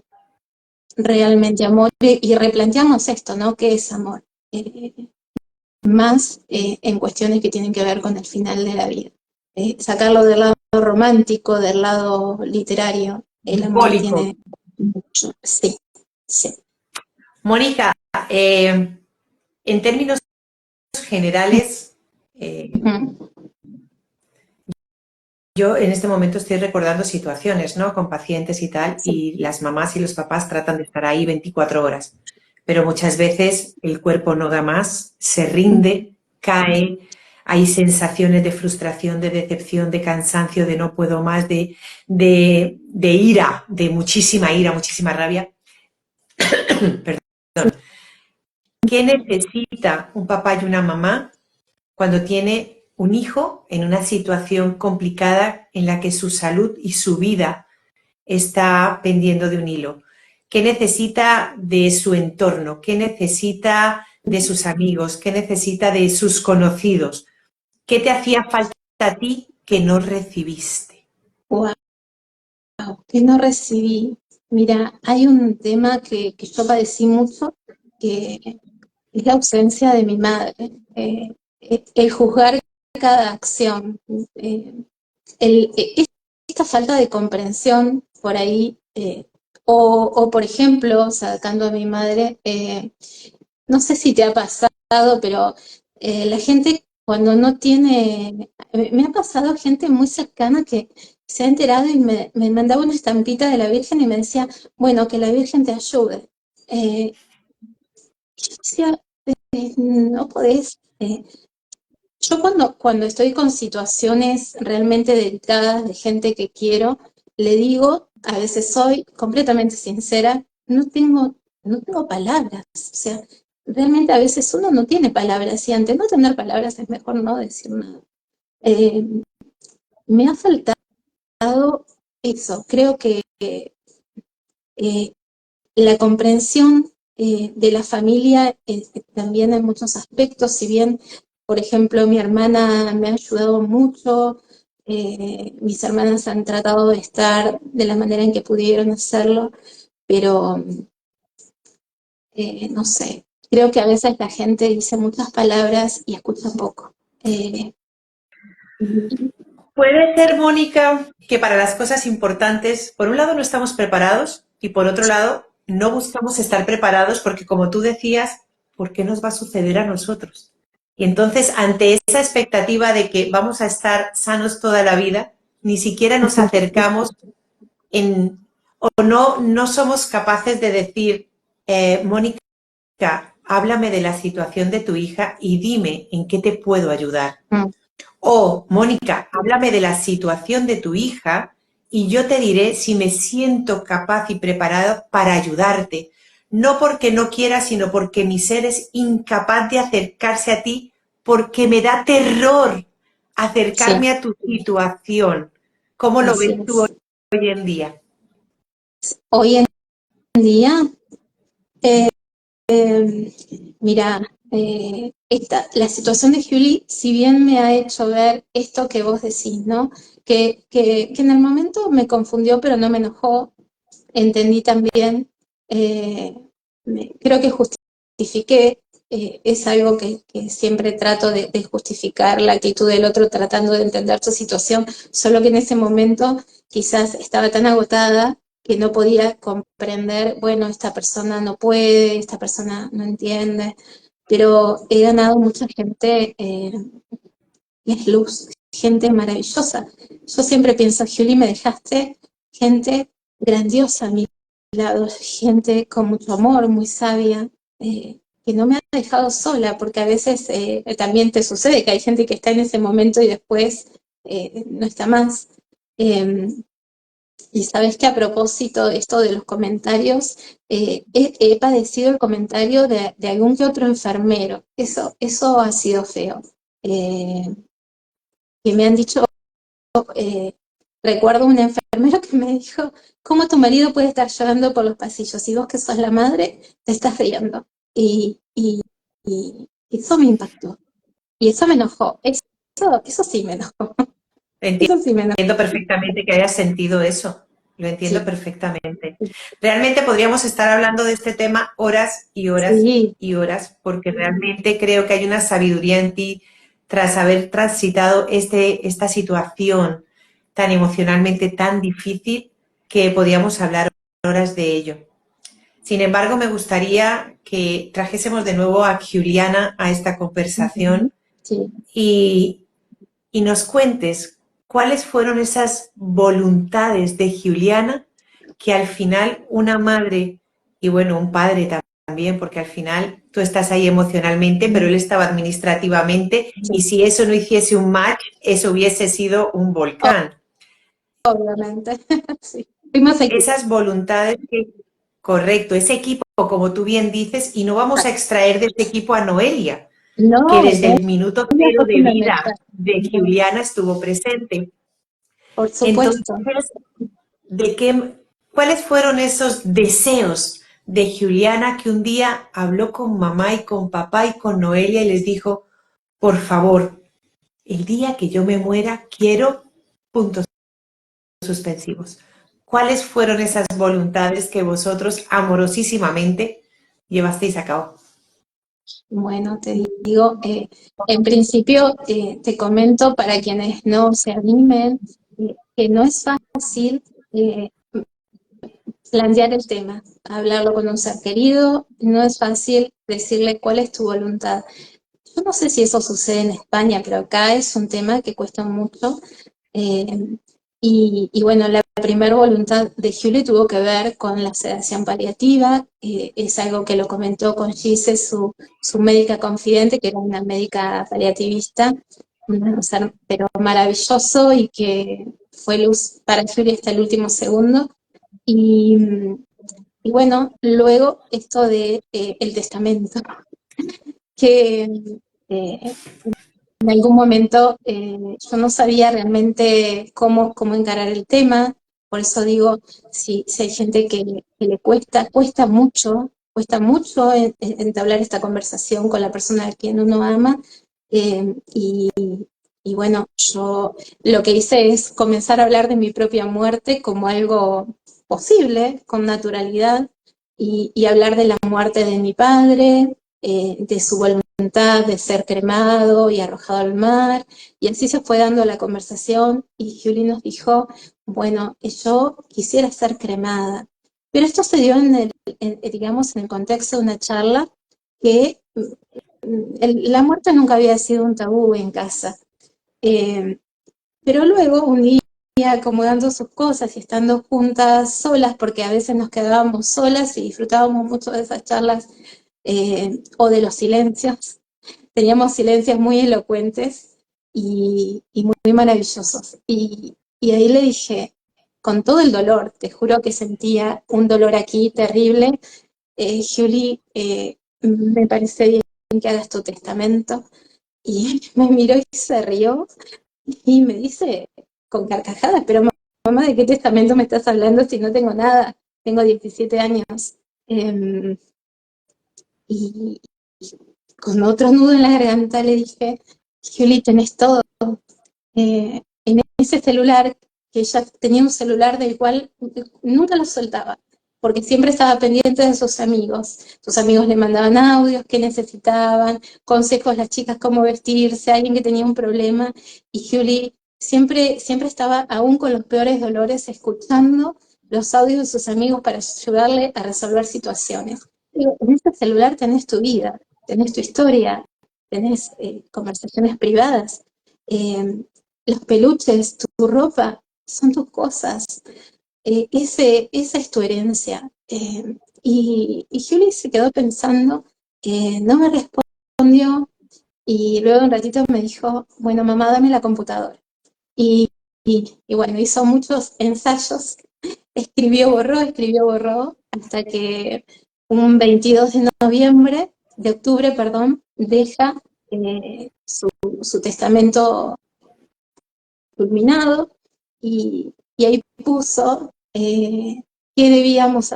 realmente amor, y replanteamos esto, ¿no? ¿Qué es amor? Más en cuestiones que tienen que ver con el final de la vida. Sacarlo del lado romántico, del lado literario, el amor Simbólico. tiene mucho. Sí, sí. Mónica, en términos generales, Mm. yo en este momento estoy recordando situaciones, ¿no? Con pacientes y tal, Sí. y las mamás y los papás tratan de estar ahí 24 horas, pero muchas veces el cuerpo no da más, se rinde, cae, hay sensaciones de frustración, de decepción, de cansancio, de no puedo más, de ira, de muchísima ira, muchísima rabia. Perdón. ¿Qué necesita un papá y una mamá cuando tiene un hijo en una situación complicada en la que su salud y su vida está pendiendo de un hilo? ¿Qué necesita de su entorno? ¿Qué necesita de sus amigos? ¿Qué necesita de sus conocidos? ¿Qué te hacía falta a ti que no recibiste? Wow, que no recibí. Mira, hay un tema que yo padecí mucho, que es la ausencia de mi madre. El juzgar cada acción, eh, el- e- esta falta de comprensión por ahí, o por ejemplo, sacando a mi madre, no sé si te ha pasado, pero la gente cuando no tiene, me ha pasado gente muy cercana que se ha enterado y me mandaba una estampita de la Virgen y me decía, bueno, que la Virgen te ayude. Yo decía, no podés. Yo cuando estoy con situaciones realmente delicadas de gente que quiero, le digo, a veces soy completamente sincera, no tengo palabras. O sea, realmente a veces uno no tiene palabras y ante no tener palabras es mejor no decir nada. Eh, Me ha faltado eso. Creo que eh, la comprensión de la familia también en muchos aspectos, si bien, por ejemplo, mi hermana me ha ayudado mucho, mis hermanas han tratado de estar de la manera en que pudieron hacerlo, pero no sé, creo que a veces la gente dice muchas palabras y escucha poco. Eh, Puede ser, Mónica, que para las cosas importantes, por un lado no estamos preparados y por otro lado no buscamos estar preparados porque, como tú decías, ¿por qué nos va a suceder a nosotros? Y entonces, ante esa expectativa de que vamos a estar sanos toda la vida, ni siquiera nos acercamos o no somos capaces de decir, Mónica, háblame de la situación de tu hija y dime en qué te puedo ayudar. O, Mónica, háblame de la situación de tu hija y yo te diré si me siento capaz y preparado para ayudarte. No porque no quiera, sino porque mi ser es incapaz de acercarse a ti porque me da terror sí, acercarme a tu situación. ¿Cómo lo así ves tú es. hoy en día? Hoy en día, eh, mira, la situación de Julie, si bien me ha hecho ver esto que vos decís, ¿no? Que en el momento me confundió, pero no me enojó, entendí también, eh, creo que justifiqué, es algo que siempre trato de justificar la actitud del otro tratando de entender su situación, solo que en ese momento quizás estaba tan agotada que no podía comprender, bueno, esta persona no puede, esta persona no entiende, pero he ganado mucha gente y es luz, gente maravillosa. Yo siempre pienso, Julie, me dejaste gente grandiosa a mi lado, gente con mucho amor, muy sabia, que no me ha dejado sola, porque a veces también te sucede que hay gente que está en ese momento y después no está más. Eh, y sabes que a propósito de esto de los comentarios, he padecido el comentario de algún que otro enfermero. Eso ha sido feo. Eh, que me han dicho, eh, recuerdo un enfermero que me dijo, ¿cómo tu marido puede estar llorando por los pasillos? Y vos que sos la madre, te estás riendo. Y eso me impactó. Y eso me enojó. Eso sí me enojó. Eso sí me enojó. Entiendo perfectamente que hayas sentido eso. Lo entiendo Sí, perfectamente. Realmente podríamos estar hablando de este tema horas y horas sí, y horas, porque realmente creo que hay una sabiduría en ti tras haber transitado esta situación tan emocionalmente tan difícil que podíamos hablar horas de ello. Sin embargo, me gustaría que trajésemos de nuevo a Juliana a esta conversación sí. y, y nos cuentes cuáles fueron esas voluntades de Juliana que al final una madre y bueno, un padre también, porque al final tú estás ahí emocionalmente, pero él estaba administrativamente, y Sí, si eso no hiciese un match, eso hubiese sido un volcán. obviamente. Sí. Fuimos equipo. Esas voluntades que, correcto, ese equipo, como tú bien dices, y no vamos a extraer de ese equipo a Noelia, que No, desde el minuto Noelia cero fue de vida fundamental. de Juliana estuvo presente. Por Entonces, supuesto. ¿de qué, cuáles fueron esos deseos de Juliana que un día habló con mamá y con papá y con Noelia y les dijo, por favor, el día que yo me muera quiero puntos suspensivos? ¿Cuáles fueron esas voluntades que vosotros amorosísimamente llevasteis a cabo? Bueno, te digo, en principio te comento para quienes no se animen, que no es fácil plantear el tema, hablarlo con un ser querido, no es fácil decirle cuál es tu voluntad. Yo no sé si eso sucede en España, pero acá es un tema que cuesta mucho. eh, y bueno, la primera voluntad de Julie tuvo que ver con la sedación paliativa, es algo que lo comentó con Gise, su médica confidente, que era una médica paliativista, un ser pero maravilloso y que fue luz para Julie hasta el último segundo. Y, y bueno, luego esto de el testamento, que en algún momento yo no sabía realmente cómo encarar el tema, por eso digo, si hay gente que le cuesta mucho entablar esta conversación con la persona a quien uno ama, eh, y, y bueno, yo lo que hice es comenzar a hablar de mi propia muerte como algo posible, con naturalidad, y hablar de la muerte de mi padre, de su voluntad de ser cremado y arrojado al mar, y así se fue dando la conversación, y Julie nos dijo, bueno, yo quisiera ser cremada, pero esto se dio digamos, en el contexto de una charla que la muerte nunca había sido un tabú en casa. Eh, pero luego, un día, acomodando sus cosas y estando juntas solas, porque a veces nos quedábamos solas y disfrutábamos mucho de esas charlas o de los silencios. Teníamos silencios muy elocuentes y muy maravillosos. Y ahí le dije, con todo el dolor, te juro que sentía un dolor aquí terrible, Julie, me parece bien que hagas tu testamento. Y me miró y se rió y me dice con carcajadas, pero mamá, ¿de qué testamento me estás hablando si no tengo nada? Tengo 17 años. Eh, y con otro nudo en la garganta le dije, Juli, tenés todo. En ese celular, que ella tenía un celular del cual nunca lo soltaba, porque siempre estaba pendiente de sus amigos le mandaban audios, qué necesitaban, consejos las chicas cómo vestirse, alguien que tenía un problema, y Julie siempre estaba, aún con los peores dolores, escuchando los audios de sus amigos para ayudarle a resolver situaciones. Digo, en ese celular tenés tu vida, tenés tu historia, tenés conversaciones privadas. Eh, los peluches, tu ropa, son tus cosas. Esa es tu herencia. Y Julie se quedó pensando, no me respondió y luego un ratito me dijo, bueno, mamá, dame la computadora. Y bueno, hizo muchos ensayos, escribió, borró, hasta que un 22 de noviembre, de octubre, perdón, deja su testamento culminado y ahí puso qué debíamos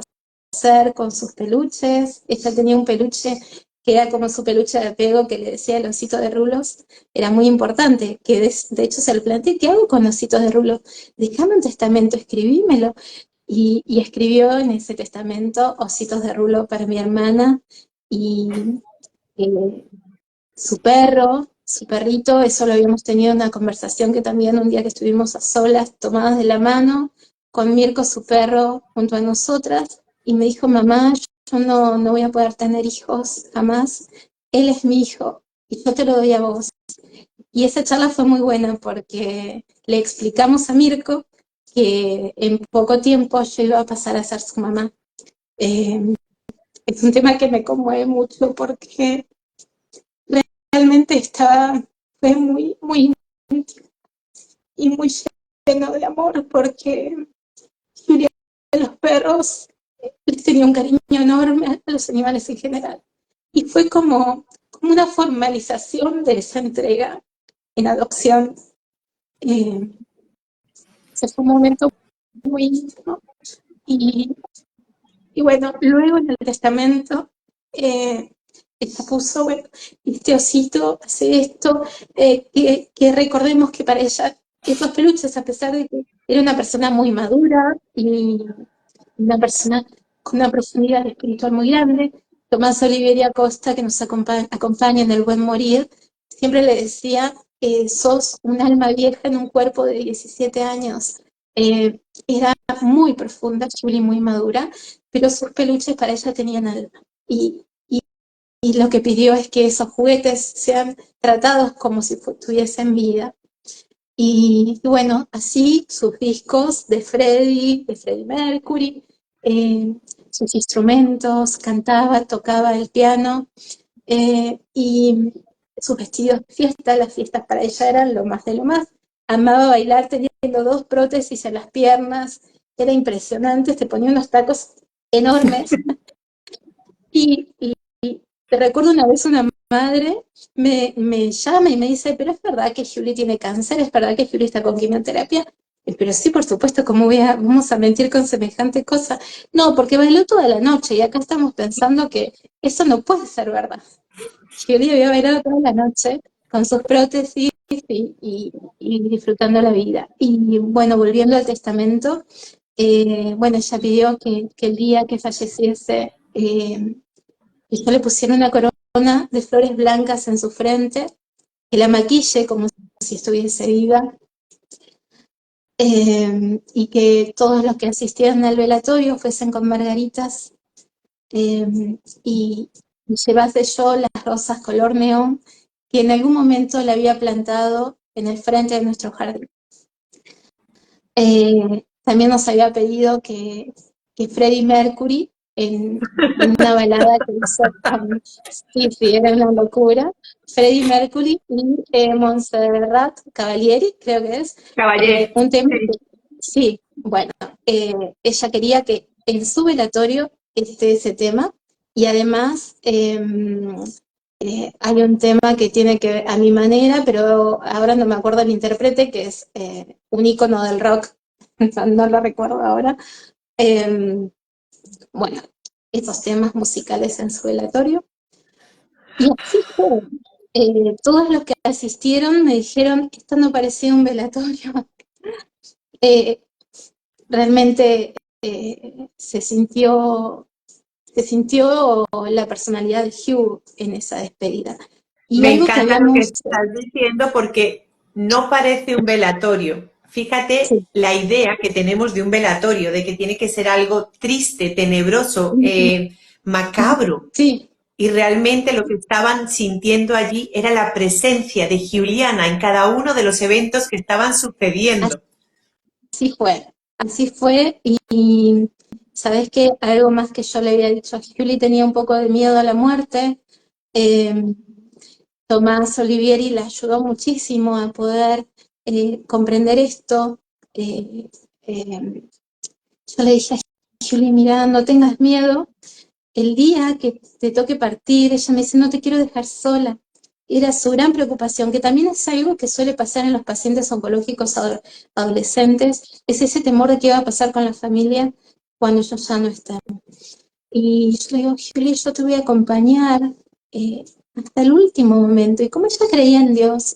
hacer con sus peluches. Ella tenía un peluche que era como su peluche de apego que le decía el osito de rulos, era muy importante, que de hecho se lo planteé, ¿qué hago con ositos de rulos? Déjame un testamento, escribímelo. Y escribió en ese testamento ositos de rulo para mi hermana y eh, su perro, su perrito, eso lo habíamos tenido una conversación que también un día que estuvimos a solas, tomadas de la mano, con Mirko, su perro, junto a nosotras, y me dijo, mamá, yo no voy a poder tener hijos jamás, él es mi hijo, y yo te lo doy a vos. Y esa charla fue muy buena porque le explicamos a Mirko que en poco tiempo yo iba a pasar a ser su mamá. Eh, es un tema que me conmueve mucho porque realmente fue muy, muy íntimo y muy lleno de amor, porque Julia de los perros les tenía un cariño enorme a los animales en general. Y fue como una formalización de esa entrega en adopción. Fue un momento muy íntimo. Y, y bueno, luego en el testamento, ella puso, bueno, este osito hace esto, que recordemos que para ella, esos peluches, a pesar de que era una persona muy madura y una persona con una profundidad espiritual muy grande, Tomás Olivieri Acosta, que nos acompaña en El Buen Morir, siempre le decía, sos un alma vieja en un cuerpo de 17 años. Era muy profunda, Julie muy madura, pero sus peluches para ella tenían alma. Y lo que pidió es que esos juguetes sean tratados como si tuviesen vida. Y bueno, así sus discos de Freddie Mercury, sus instrumentos, cantaba, tocaba el piano, y sus vestidos de fiesta, las fiestas para ella eran lo más de lo más. Amaba bailar teniendo 2 prótesis en las piernas, era impresionante, se ponía unos tacos enormes. Y te recuerdo una vez una madre me llama y me dice, pero es verdad que Julie tiene cáncer, es verdad que Julie está con quimioterapia. Pero sí, por supuesto, ¿cómo vamos a mentir con semejante cosa? No, porque bailó toda la noche y acá estamos pensando que eso no puede ser verdad. Julie había bailado toda la noche con sus prótesis y disfrutando la vida. Y bueno, volviendo al testamento, bueno, ella pidió que el día que falleciese, y yo le pusiera una corona de flores blancas en su frente, que la maquille como si estuviese viva, y que todos los que asistieran al velatorio fuesen con margaritas, y llevase yo las rosas color neón que en algún momento le había plantado en el frente de nuestro jardín. También nos había pedido que Freddie Mercury, en una balada que hizo, sí, era una locura, Freddie Mercury y Montserrat Cavalieri, creo que es, Caballé. un tema que, sí, bueno, ella quería que en su velatorio esté ese tema, y además hay un tema que tiene que ver a mi manera, pero ahora no me acuerdo el intérprete, que es un ícono del rock, no lo recuerdo ahora. Bueno, esos temas musicales en su velatorio. Y así fue. Todos los que asistieron me dijeron que esto no parecía un velatorio. Eh, realmente se sintió la personalidad de Hugh en esa despedida. Y Me algo que encanta lo que habíamos... estás diciendo porque no parece un velatorio. Fíjate Sí, la idea que tenemos de un velatorio, de que tiene que ser algo triste, tenebroso, macabro. sí, Y realmente lo que estaban sintiendo allí era la presencia de Juliana en cada uno de los eventos que estaban sucediendo. así fue. Así fue. Y sabes que algo más que yo le había dicho a Julie, tenía un poco de miedo a la muerte. Eh, Tomás Olivieri le ayudó muchísimo a poder comprender esto. Eh, eh, yo le dije a Julie, mira, no tengas miedo. El día que te toque partir, ella me dice, no te quiero dejar sola. Era su gran preocupación, que también es algo que suele pasar en los pacientes oncológicos adolescentes, es ese temor de qué va a pasar con la familia cuando ellos ya no están. Y yo le digo, Julie, yo te voy a acompañar hasta el último momento. Y como ella creía en Dios,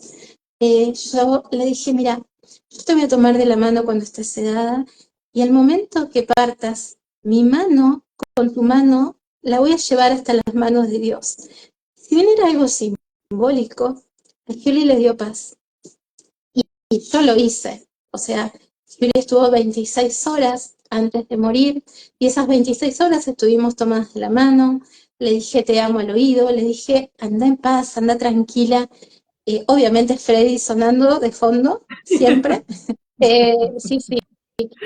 yo le dije, mira, yo te voy a tomar de la mano cuando estés sedada, y el momento que partas, mi mano con tu mano la voy a llevar hasta las manos de Dios. Si bien era algo simbólico, a Julie le dio paz. Y yo lo hice. O sea, Julie estuvo 26 horas antes de morir, y esas 26 horas estuvimos tomadas de la mano. Le dije te amo al oído, le dije anda en paz, anda tranquila. Obviamente Freddy sonando de fondo, siempre. Sí, sí.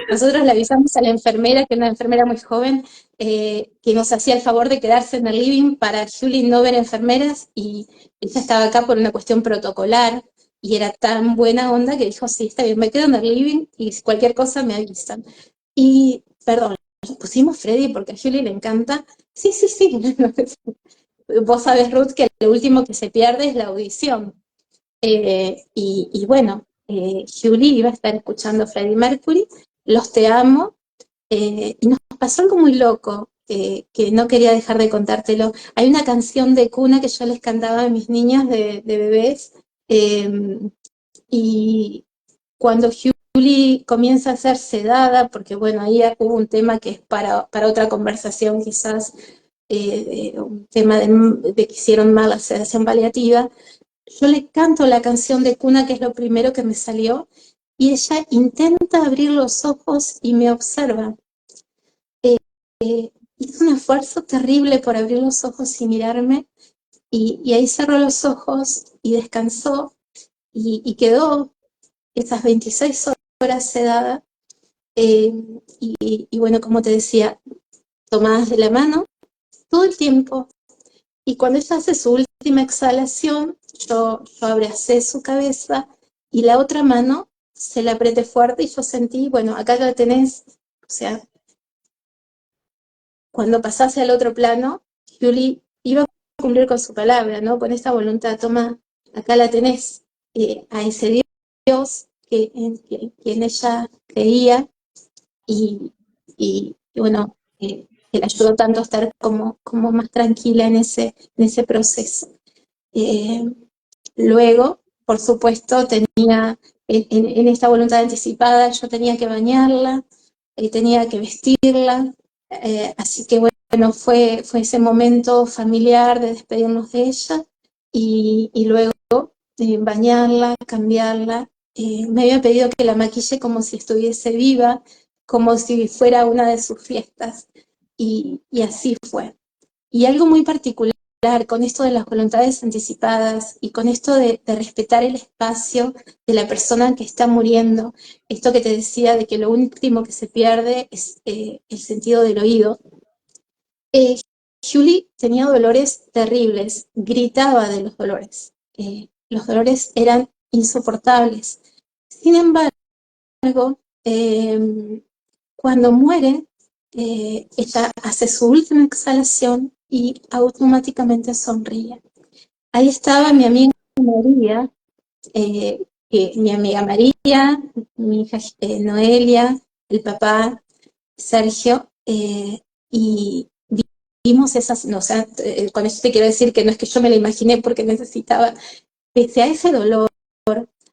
Nosotros le avisamos a la enfermera, que era una enfermera muy joven, que nos hacía el favor de quedarse en el living para Julie no ver enfermeras, y ella estaba acá por una cuestión protocolar, y era tan buena onda que dijo, sí, está bien, me quedo en el living y si cualquier cosa me avisan. Y, perdón, pusimos Freddy porque a Julie le encanta. Sí, sí, sí. Vos sabés, Ruth, que lo último que se pierde es la audición. Y bueno, Julie iba a estar escuchando Freddie Mercury, Los Te Amo, y nos pasó algo muy loco, que no quería dejar de contártelo. Hay una canción de cuna que yo les cantaba a mis niñas de bebés, eh, y cuando Julie comienza a ser sedada, porque bueno, ahí hubo un tema que es para otra conversación quizás, un tema de que hicieron mal la sedación paliativa, yo le canto la canción de cuna, que es lo primero que me salió, y ella intenta abrir los ojos y me observa. Hizo un esfuerzo terrible por abrir los ojos y mirarme, y ahí cerró los ojos y descansó, y quedó esas 26 horas sedada, y bueno, como te decía, tomadas de la mano todo el tiempo. Y cuando ella hace su última exhalación, yo abracé su cabeza y la otra mano se la apreté fuerte, y yo sentí, bueno, acá la tenés, o sea, cuando pasase al otro plano, Julie iba a cumplir con su palabra, ¿no? Con esta voluntad, toma, acá la tenés, a ese Dios que en ella creía, y bueno, que le ayudó tanto a estar como más tranquila en ese proceso. Eh, Luego, por supuesto, tenía en esta voluntad anticipada, yo tenía que bañarla, tenía que vestirla, así que bueno, fue ese momento familiar de despedirnos de ella, y luego bañarla, cambiarla. Me había pedido que la maquille como si estuviese viva, como si fuera una de sus fiestas, y así fue. Y algo muy particular con esto de las voluntades anticipadas y con esto de respetar el espacio de la persona que está muriendo, esto que te decía de que lo último que se pierde es el sentido del oído. Eh, Julie tenía dolores terribles, gritaba de los dolores eran insoportables. Sin embargo, eh, cuando muere, ella hace su última exhalación y automáticamente sonríe. Ahí estaba mi amiga María, mi amiga María, mi hija Noelia, el papá Sergio, y vimos esas, no, o sea, con eso te quiero decir que no es que yo me la imaginé porque necesitaba, pese a ese dolor,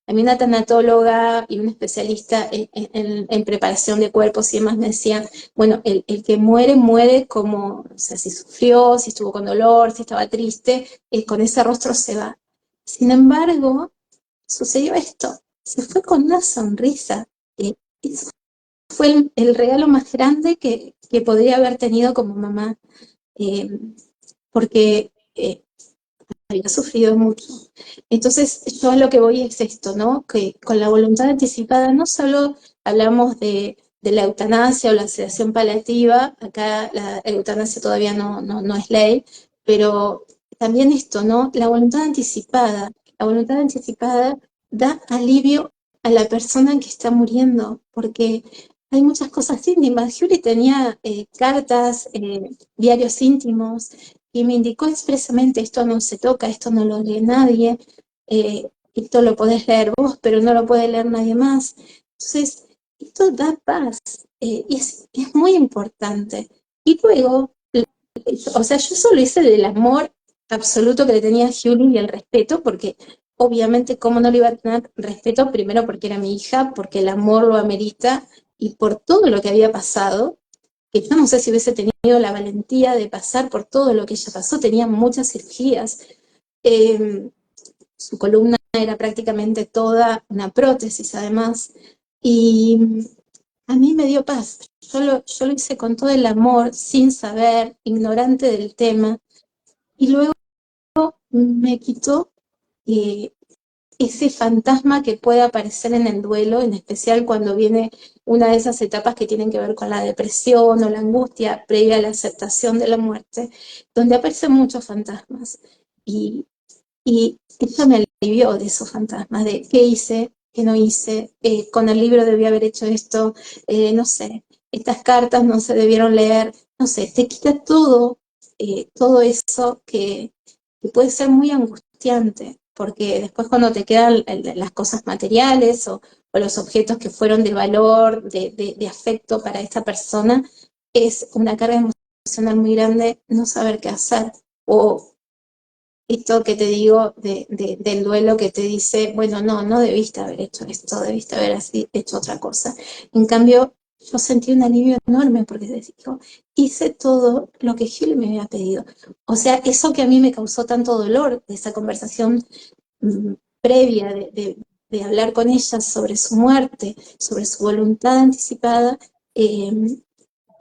a mí una tanatóloga y un especialista en preparación de cuerpos y demás me decían, bueno, el que muere, muere como, o sea, si sufrió, si estuvo con dolor, si estaba triste, con ese rostro se va. Sin embargo, sucedió esto, se fue con una sonrisa. Eso fue el regalo más grande que podría haber tenido como mamá, eh, porque había sufrido mucho. Entonces, yo a lo que voy es esto, ¿no? Que con la voluntad anticipada no solo hablamos de la eutanasia o la sedación paliativa, acá la eutanasia todavía no es ley, pero también esto, ¿no? La voluntad anticipada da alivio a la persona que está muriendo, porque hay muchas cosas íntimas. Julie tenía cartas, diarios íntimos, y me indicó expresamente, esto no se toca, esto no lo lee nadie, esto lo podés leer vos, pero no lo puede leer nadie más. Entonces, esto da paz, y es muy importante. Y luego, o sea, yo solo hice del amor absoluto que le tenía a Julie y el respeto, porque obviamente, ¿cómo no le iba a tener respeto? Primero porque era mi hija, porque el amor lo amerita, y por todo lo que había pasado, que yo no sé si hubiese tenido la valentía de pasar por todo lo que ella pasó. Tenía muchas cirugías, eh, su columna era prácticamente toda una prótesis además, y a mí me dio paz. Yo lo hice con todo el amor, sin saber, ignorante del tema, y luego me quitó, eh, ese fantasma que puede aparecer en el duelo, en especial cuando viene una de esas etapas que tienen que ver con la depresión o la angustia previa a la aceptación de la muerte, donde aparecen muchos fantasmas. Y, y eso me alivió de esos fantasmas, de qué hice, qué no hice, con el libro debí haber hecho esto, no sé, estas cartas no se debieron leer, no sé, te quita todo, todo eso que puede ser muy angustiante, porque después cuando te quedan las cosas materiales o los objetos que fueron de valor, de afecto para esta persona, es una carga emocional muy grande no saber qué hacer. O esto que te digo del duelo que te dice, bueno, no, no debiste haber hecho esto, debiste haber así, hecho otra cosa. En cambio, yo sentí un alivio enorme porque digo, hice todo lo que Gil me había pedido. O sea, eso que a mí me causó tanto dolor, de esa conversación previa de hablar con ella sobre su muerte, sobre su voluntad anticipada, eh,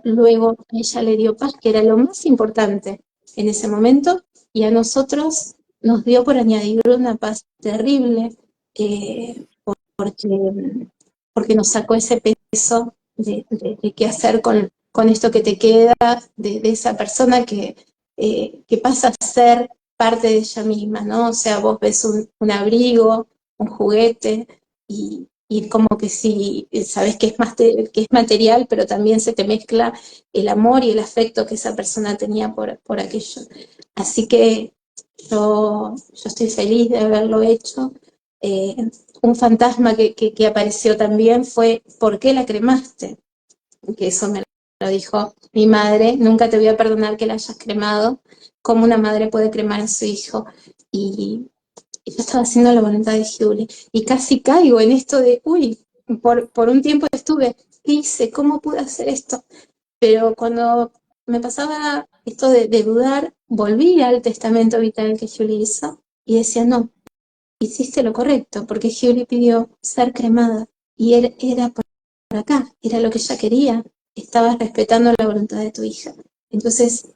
luego a ella le dio paz, que era lo más importante en ese momento, y a nosotros nos dio por añadidura una paz terrible, porque, porque nos sacó ese peso de qué hacer con esto que te queda, de esa persona que pasa a ser parte de ella misma, ¿no? O sea, vos ves un abrigo, un juguete, y como que si sabes que que es material, pero también se te mezcla el amor y el afecto que esa persona tenía por aquello. Así que yo estoy feliz de haberlo hecho. Eh, un fantasma que apareció también fue, ¿por qué la cremaste? Que eso me lo dijo mi madre, nunca te voy a perdonar que la hayas cremado, cómo una madre puede cremar a su hijo. Y, y yo estaba haciendo la voluntad de Julie, y casi caigo en esto de, uy, por un tiempo estuve, ¿qué hice? ¿Cómo pude hacer esto? Pero cuando me pasaba esto de dudar, volví al testamento vital que Julie hizo, y decía, no, hiciste lo correcto, porque Julie pidió ser cremada, y era por acá, era lo que ella quería, estabas respetando la voluntad de tu hija. Entonces,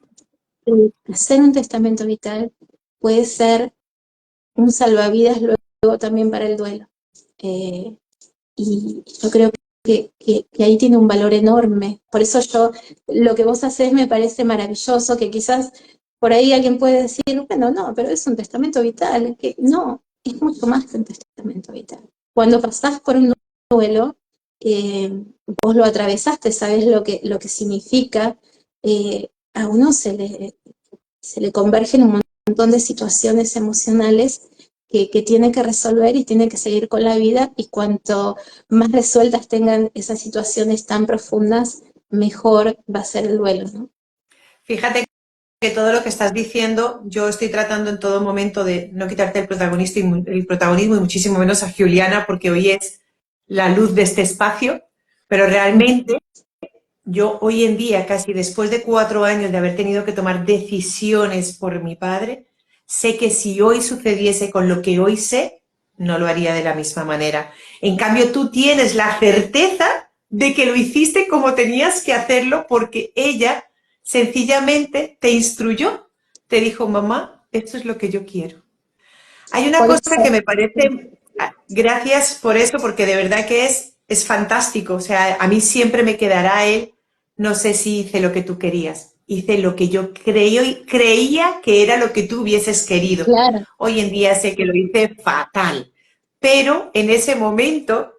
hacer un testamento vital puede ser un salvavidas luego también para el duelo. Eh, y yo creo que ahí tiene un valor enorme. Por eso lo que vos hacés me parece maravilloso, que quizás por ahí alguien puede decir, bueno, no, pero es un testamento vital. Que no, es mucho más que un testamento vital. Cuando pasás por un duelo, vos lo atravesaste, sabés lo que significa, a uno se le convergen un montón de situaciones emocionales que tiene que resolver y tiene que seguir con la vida, y cuanto más resueltas tengan esas situaciones tan profundas, mejor va a ser el duelo, ¿no? Fíjate que todo lo que estás diciendo, yo estoy tratando en todo momento de no quitarte el protagonismo y muchísimo menos a Juliana, porque hoy es la luz de este espacio, pero realmente yo hoy en día, casi después de 4 años de haber tenido que tomar decisiones por mi padre, sé que si hoy sucediese con lo que hoy sé, no lo haría de la misma manera. En cambio, tú tienes la certeza de que lo hiciste como tenías que hacerlo porque ella sencillamente te instruyó, te dijo, mamá, esto es lo que yo quiero. Hay una Por cosa que eso, me parece, gracias por eso, porque de verdad que es fantástico. O sea, a mí siempre me quedará él, no sé si hice lo que tú querías, hice lo que yo creía que era lo que tú hubieses querido. claro, Hoy en día sé que lo hice fatal, pero en ese momento,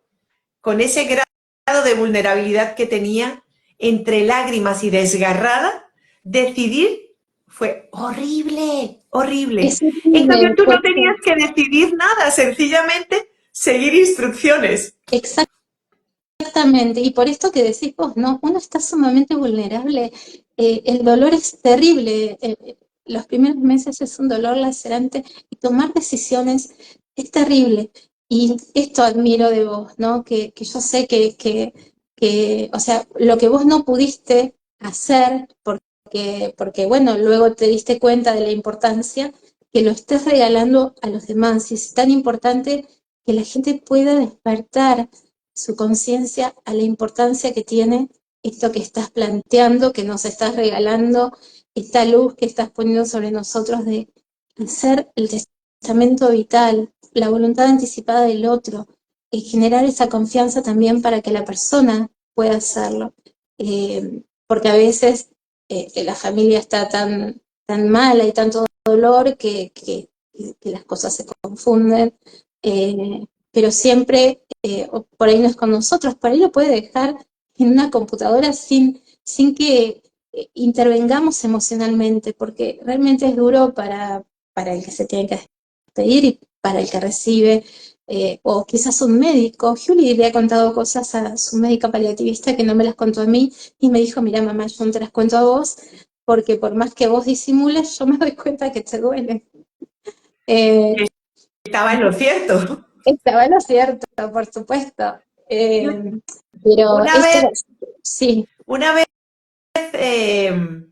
con ese grado de vulnerabilidad que tenía, entre lágrimas y desgarrada, decidir fue horrible, horrible. es En cambio, horrible, tú no porque tenías que decidir nada, sencillamente seguir instrucciones. exactamente, y por esto que decís vos, ¿no? Uno está sumamente vulnerable, el dolor es terrible, los primeros meses es un dolor lacerante, y tomar decisiones es terrible. Y esto admiro de vos, ¿no? Que yo sé o sea, lo que vos no pudiste hacer, porque, bueno, luego te diste cuenta de la importancia, que lo estés regalando a los demás, y es tan importante que la gente pueda despertar su conciencia a la importancia que tiene esto que estás planteando, que nos estás regalando, esta luz que estás poniendo sobre nosotros de hacer el testamento vital, la voluntad anticipada del otro, y generar esa confianza también para que la persona pueda hacerlo. Porque a veces la familia está tan mala y tanto dolor que las cosas se confunden, pero siempre, por ahí no es con nosotros, por ahí lo puede dejar en una computadora sin que intervengamos emocionalmente, porque realmente es duro para el que se tiene que despedir y para el que recibe, o quizás un médico. Julie le ha contado cosas a su médica paliativista que no me las contó a mí, y me dijo, mira mamá, yo no te las cuento a vos, porque por más que vos disimules, yo me doy cuenta que te duele. Eh, Estaba en lo cierto. Estaba en lo cierto, por supuesto. Pero Una esto, vez, sí, una vez eh,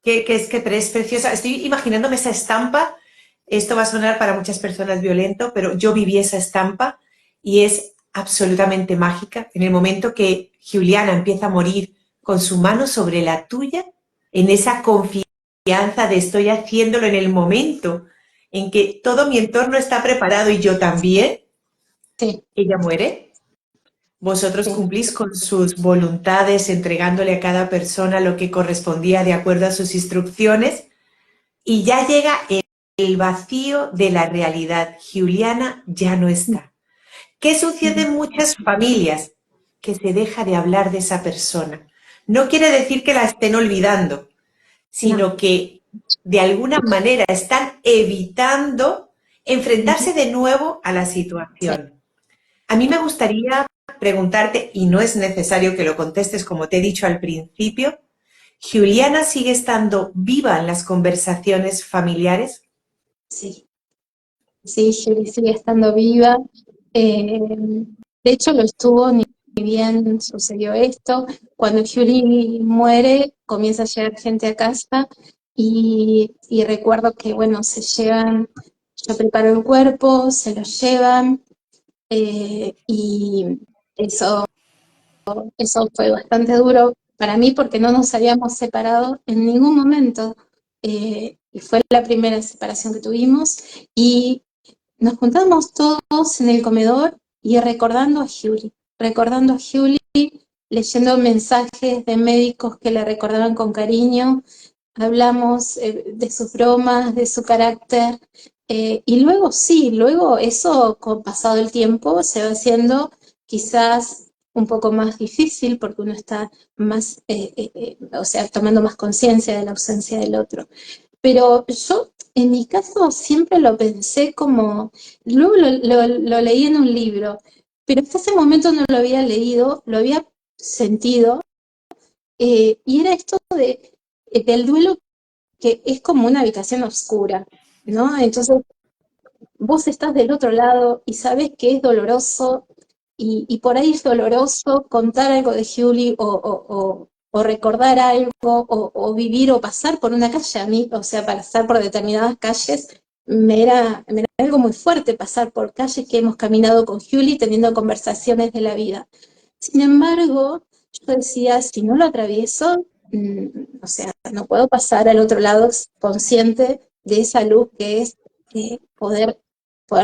que es que es preciosa. Estoy imaginándome esa estampa. Esto va a sonar para muchas personas violento, pero yo viví esa estampa y es absolutamente mágica. En el momento que Juliana empieza a morir con su mano sobre la tuya, en esa confianza de estoy haciéndolo en el momento en que todo mi entorno está preparado y yo también, sí, ella muere. Vosotros sí, cumplís con sus voluntades, entregándole a cada persona lo que correspondía de acuerdo a sus instrucciones, y ya llega el vacío de la realidad. Juliana ya no está. ¿Qué sucede en muchas familias? Que se deja de hablar de esa persona. No quiere decir que la estén olvidando, no. sino que de alguna manera están evitando enfrentarse de nuevo a la Sí. situación. A mí me gustaría preguntarte, y no es necesario que lo contestes como te he dicho al principio, ¿Juliana sigue estando viva en las conversaciones familiares? Sí, sí, Julie sigue estando viva. Eh, de hecho, lo estuvo ni bien sucedió esto. Cuando Julie muere, comienza a llegar gente a casa y recuerdo que, bueno, se llevan, yo preparo el cuerpo, se lo llevan, y eso Eso fue bastante duro para mí porque no nos habíamos separado en ningún momento, y fue la primera separación que tuvimos, y nos juntamos todos en el comedor y recordando a Julie, leyendo mensajes de médicos que le recordaban con cariño. Hablamos de sus bromas, de su carácter, y luego sí, luego eso con pasado el tiempo se va haciendo quizás un poco más difícil porque uno está más, o sea, tomando más conciencia de la ausencia del otro. Pero yo, en mi caso, siempre lo pensé como, luego lo leí en un libro, pero hasta ese momento no lo había leído, lo había sentido, y era esto del duelo, que es como una habitación oscura, ¿no? Entonces vos estás del otro lado y sabés que es doloroso, y por ahí es doloroso contar algo de Julie o recordar algo o vivir o pasar por una calle. A mí, o sea, pasar por determinadas calles, me era algo muy fuerte pasar por calles que hemos caminado con Julie teniendo conversaciones de la vida. Sin embargo, yo decía, si no lo atravieso, o sea, no puedo pasar al otro lado consciente de esa luz que es poder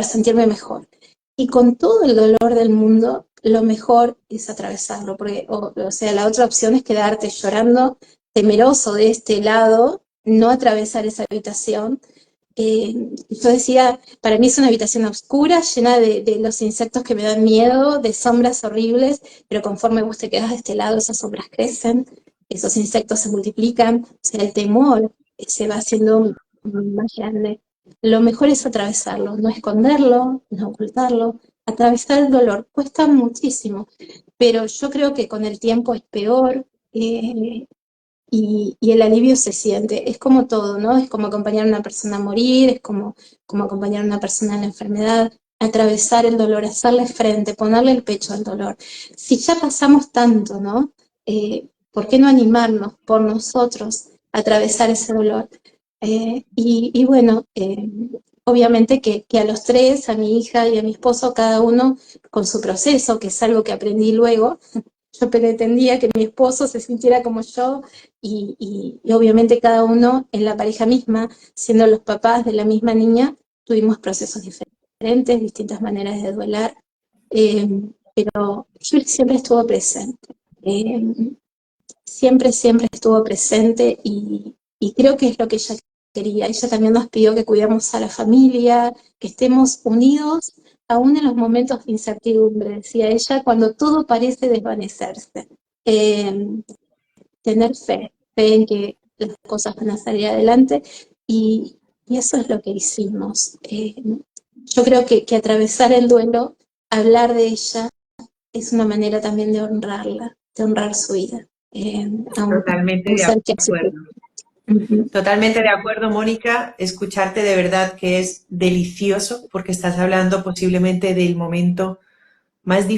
sentirme mejor. Y con todo el dolor del mundo, lo mejor es atravesarlo, porque, o sea, la otra opción es quedarte llorando, temeroso de este lado, no atravesar esa habitación. Yo decía, para mí es una habitación oscura, llena de los insectos que me dan miedo, de sombras horribles, pero conforme vos te quedas de este lado, esas sombras crecen, esos insectos se multiplican, o sea, el temor se va haciendo más grande. Lo mejor es atravesarlo, no esconderlo, no ocultarlo, atravesar el dolor. Cuesta muchísimo, pero yo creo que con el tiempo es peor, y el alivio se siente. Es como todo, ¿no? Es como acompañar a una persona a morir, es como acompañar a una persona en la enfermedad, atravesar el dolor, hacerle frente, ponerle el pecho al dolor. Si ya pasamos tanto, ¿no? ¿Por qué no animarnos por nosotros a atravesar ese dolor? Y bueno, obviamente que a los tres, a mi hija y a mi esposo, cada uno con su proceso, que es algo que aprendí luego. Yo pretendía que mi esposo se sintiera como yo, y obviamente cada uno en la pareja misma, siendo los papás de la misma niña, tuvimos procesos diferentes, distintas maneras de duelar, pero Julie siempre estuvo presente. Siempre, siempre estuvo presente y creo que es lo que ella quería. Ella también nos pidió que cuidemos a la familia, que estemos unidos, aún en los momentos de incertidumbre, decía ella, cuando todo parece desvanecerse. Eh, Tener fe en que las cosas van a salir adelante y eso es lo que hicimos. Yo creo que atravesar el duelo, hablar de ella, es una manera también de honrarla, de honrar su vida, a Totalmente un de ser que ha sufrido. acuerdo. Ujú. Totalmente de acuerdo, Mónica. Escucharte de verdad que es delicioso porque estás hablando posiblemente del momento más difícil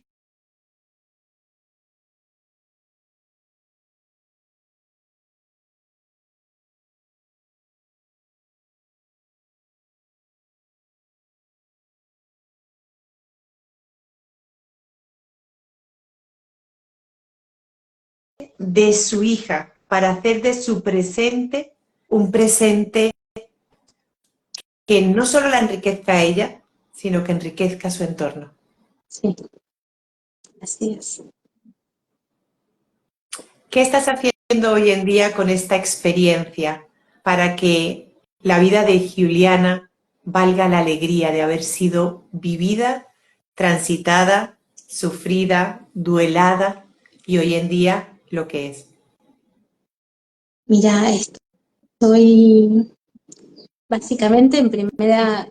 de su hija para hacer de su presente un presente que no solo la enriquezca a ella, sino que enriquezca a su entorno. Sí, así es. ¿Qué estás haciendo hoy en día con esta experiencia para que la vida de Juliana valga la alegría de haber sido vivida, transitada, sufrida, duelada y hoy en día lo que es? Mira, estoy básicamente en primera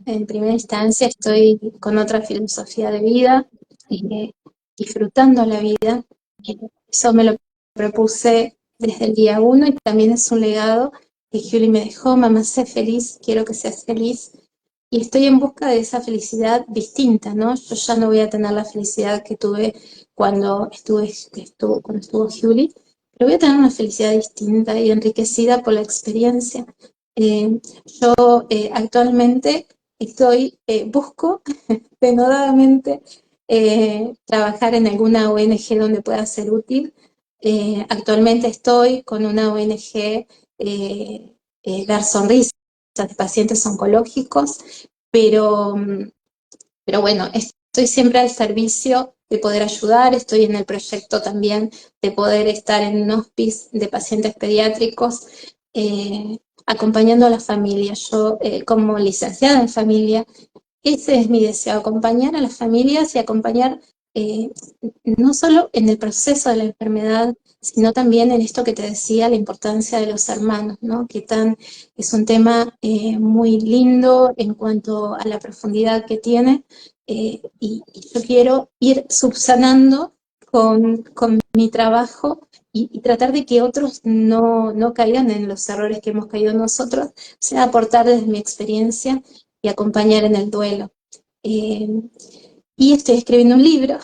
instancia estoy con otra filosofía de vida, eh, disfrutando la vida. Eso me lo propuse desde el día uno y también es un legado que Julie me dejó: mamá, sé feliz, quiero que seas feliz. Y estoy en busca de esa felicidad distinta, ¿no? Yo ya no voy a tener la felicidad que tuve cuando estuvo Julie, pero voy a tener una felicidad distinta y enriquecida por la experiencia. Actualmente busco denodadamente trabajar en alguna ONG donde pueda ser útil. Actualmente estoy con una ONG, Dar Sonrisas, de pacientes oncológicos, pero, pero bueno, estoy siempre al servicio de poder ayudar. Estoy en el proyecto también de poder estar en un hospice de pacientes pediátricos, acompañando a la familia. Yo, como licenciada en familia, ese es mi deseo: acompañar a las familias y acompañar, eh, no solo en el proceso de la enfermedad, sino también en esto que te decía, la importancia de los hermanos, ¿no? Es un tema muy lindo en cuanto a la profundidad que tiene, y yo quiero ir subsanando con mi trabajo y tratar de que otros no caigan en los errores que hemos caído nosotros, sea aportar desde mi experiencia y acompañar en el duelo. Eh, y estoy escribiendo un libro,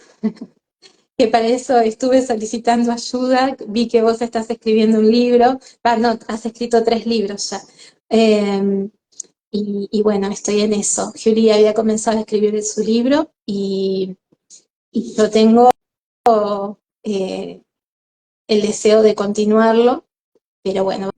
que para eso estuve solicitando ayuda. Vi que vos estás escribiendo un libro, no, has escrito 3 libros ya. Eh, y bueno, estoy en eso. Julie había comenzado a escribir su libro y yo tengo eh, el deseo de continuarlo, pero bueno,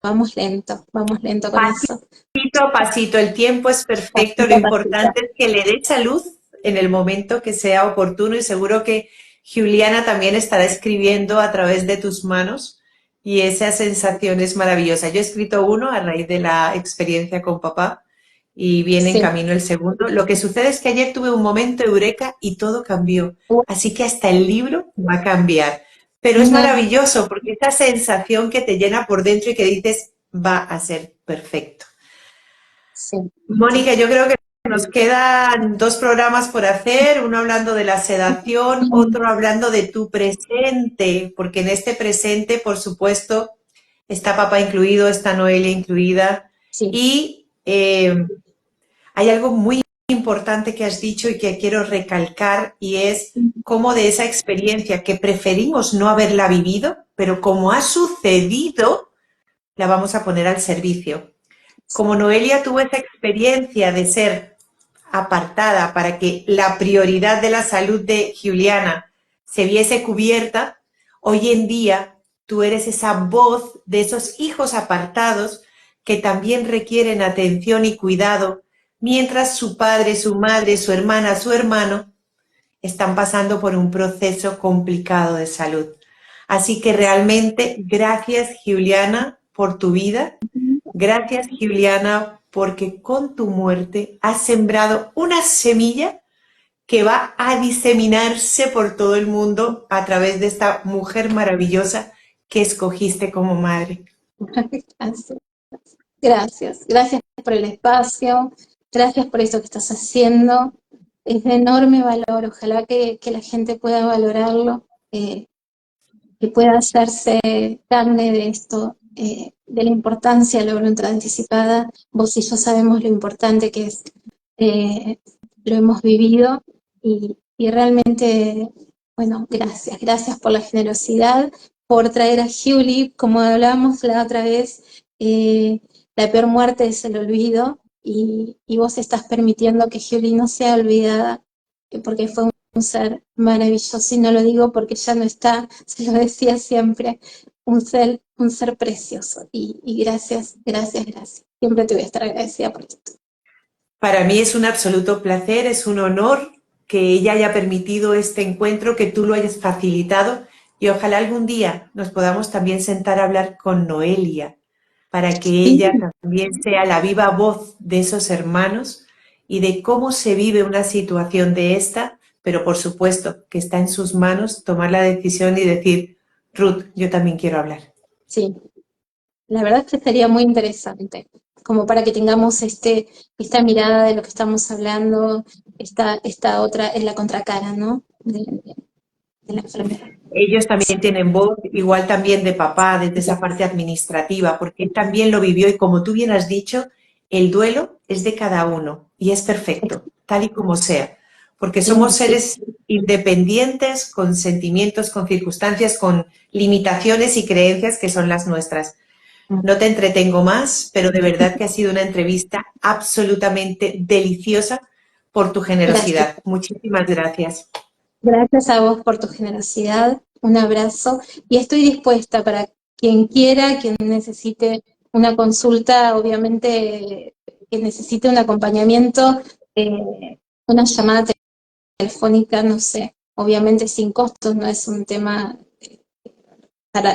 vamos lento con eso. Pasito a pasito, el tiempo es perfecto, lo Pasito a pasito. importante es que le dé salud en el momento que sea oportuno y seguro que Juliana también estará escribiendo a través de tus manos y esa sensación es maravillosa. Yo he escrito uno a raíz de la experiencia con papá y viene en Sí. camino el segundo. Lo que sucede es que ayer tuve un momento eureka y todo cambió, así que hasta el libro va a cambiar. Pero es Ujú. maravilloso porque esa sensación que te llena por dentro y que dices va a ser perfecto. Sí. Mónica, yo creo que nos quedan 2 programas por hacer, uno hablando de la sedación, otro hablando de tu presente, porque en este presente, por supuesto, está papá incluido, está Noelia incluida, Sí. y hay algo muy importante que has dicho y que quiero recalcar, y es cómo de esa experiencia que preferimos no haberla vivido, pero como ha sucedido, la vamos a poner al servicio. Como Noelia tuvo esa experiencia de ser apartada para que la prioridad de la salud de Juliana se viese cubierta, hoy en día tú eres esa voz de esos hijos apartados que también requieren atención y cuidado, mientras su padre, su madre, su hermana, su hermano están pasando por un proceso complicado de salud. Así que realmente gracias, Giuliana, por tu vida. Gracias, Giuliana, porque con tu muerte has sembrado una semilla que va a diseminarse por todo el mundo a través de esta mujer maravillosa que escogiste como madre. Gracias. Gracias, gracias por el espacio, gracias por eso que estás haciendo. Es de enorme valor, ojalá que la gente pueda valorarlo, que pueda hacerse carne de esto, de la importancia de la voluntad anticipada. Vos y yo sabemos lo importante que es, lo hemos vivido y realmente, bueno, gracias, gracias por la generosidad, por traer a Julie, como hablábamos la otra vez, la peor muerte es el olvido y vos estás permitiendo que Julie no sea olvidada porque fue un ser maravilloso, y no lo digo porque ya no está, se lo decía siempre, un ser precioso. Y gracias, gracias, gracias. Siempre te voy a estar agradecida por esto. Para mí es un absoluto placer, es un honor que ella haya permitido este encuentro, que tú lo hayas facilitado y ojalá algún día nos podamos también sentar a hablar con Noelia para que Sí, ella también sea la viva voz de esos hermanos y de cómo se vive una situación de esta, pero por supuesto que está en sus manos tomar la decisión y decir, Ruth, yo también quiero hablar. sí, la verdad es que sería muy interesante, como para que tengamos esta mirada de lo que estamos hablando, esta otra, es la contracara, ¿no? De la enfermedad. Ellos también tienen voz, igual también de papá, desde esa parte administrativa, porque él también lo vivió y como tú bien has dicho, el duelo es de cada uno y es perfecto, tal y como sea, porque somos Sí, seres independientes, con sentimientos, con circunstancias, con limitaciones y creencias que son las nuestras. No te entretengo más, pero de verdad que ha sido una entrevista absolutamente deliciosa por tu gracias. generosidad. Muchísimas gracias. Gracias a vos por tu generosidad, un abrazo y estoy dispuesta para quien quiera, quien necesite una consulta, obviamente que necesite un acompañamiento, una llamada telefónica, no sé, obviamente sin costos, no es un tema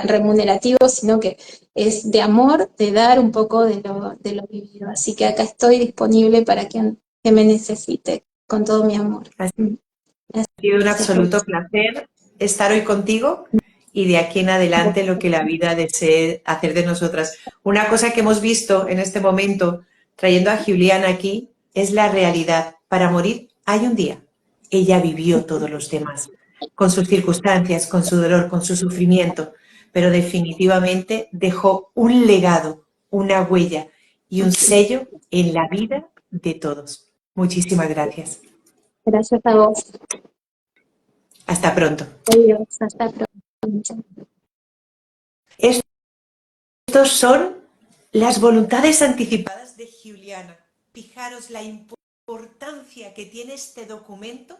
remunerativo, sino que es de amor, de dar un poco de lo vivido. Así que acá estoy disponible para quien que me necesite, con todo mi amor. Ha sido un Gracias, Ruth. absoluto placer estar hoy contigo y de aquí en adelante lo que la vida desee hacer de nosotras. Una cosa que hemos visto en este momento, trayendo a Juliana aquí, es la realidad. Para morir hay un día. Ella vivió todos los demás, con sus circunstancias, con su dolor, con su sufrimiento, pero definitivamente dejó un legado, una huella y un sello en la vida de todos. Muchísimas gracias. Gracias a vos. Hasta pronto. Adiós, hasta pronto. Estos son las voluntades anticipadas de Juliana. Fijaros la importancia que tiene este documento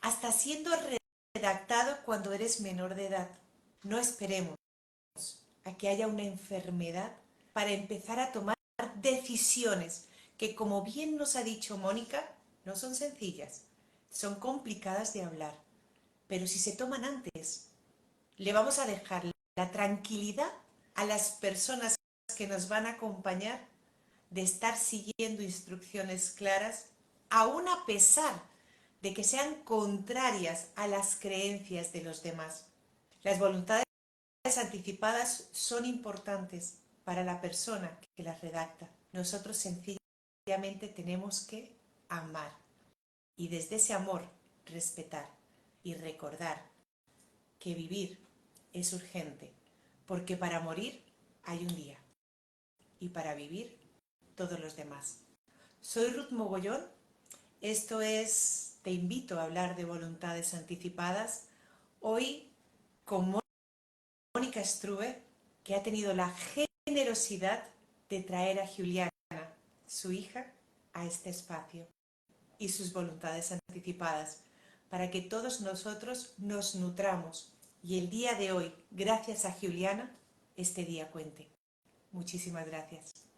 hasta siendo redactado cuando eres menor de edad. No esperemos a que haya una enfermedad para empezar a tomar decisiones que, como bien nos ha dicho Mónica, no son sencillas, son complicadas de hablar. Pero si se toman antes, le vamos a dejar la tranquilidad a las personas que nos van a acompañar de estar siguiendo instrucciones claras, aun a pesar de que sean contrarias a las creencias de los demás. Las voluntades anticipadas son importantes para la persona que las redacta. Nosotros sencillamente tenemos que amar y desde ese amor respetar y recordar que vivir es urgente, porque para morir hay un día y para vivir todos los demás. Soy Ruth Mogollón, esto es Te invito a hablar de voluntades anticipadas, hoy con Mónica Strube, que ha tenido la generosidad de traer a Juliana, su hija, a este espacio y sus voluntades anticipadas, para que todos nosotros nos nutramos y el día de hoy, gracias a Juliana, este día cuente. Muchísimas gracias.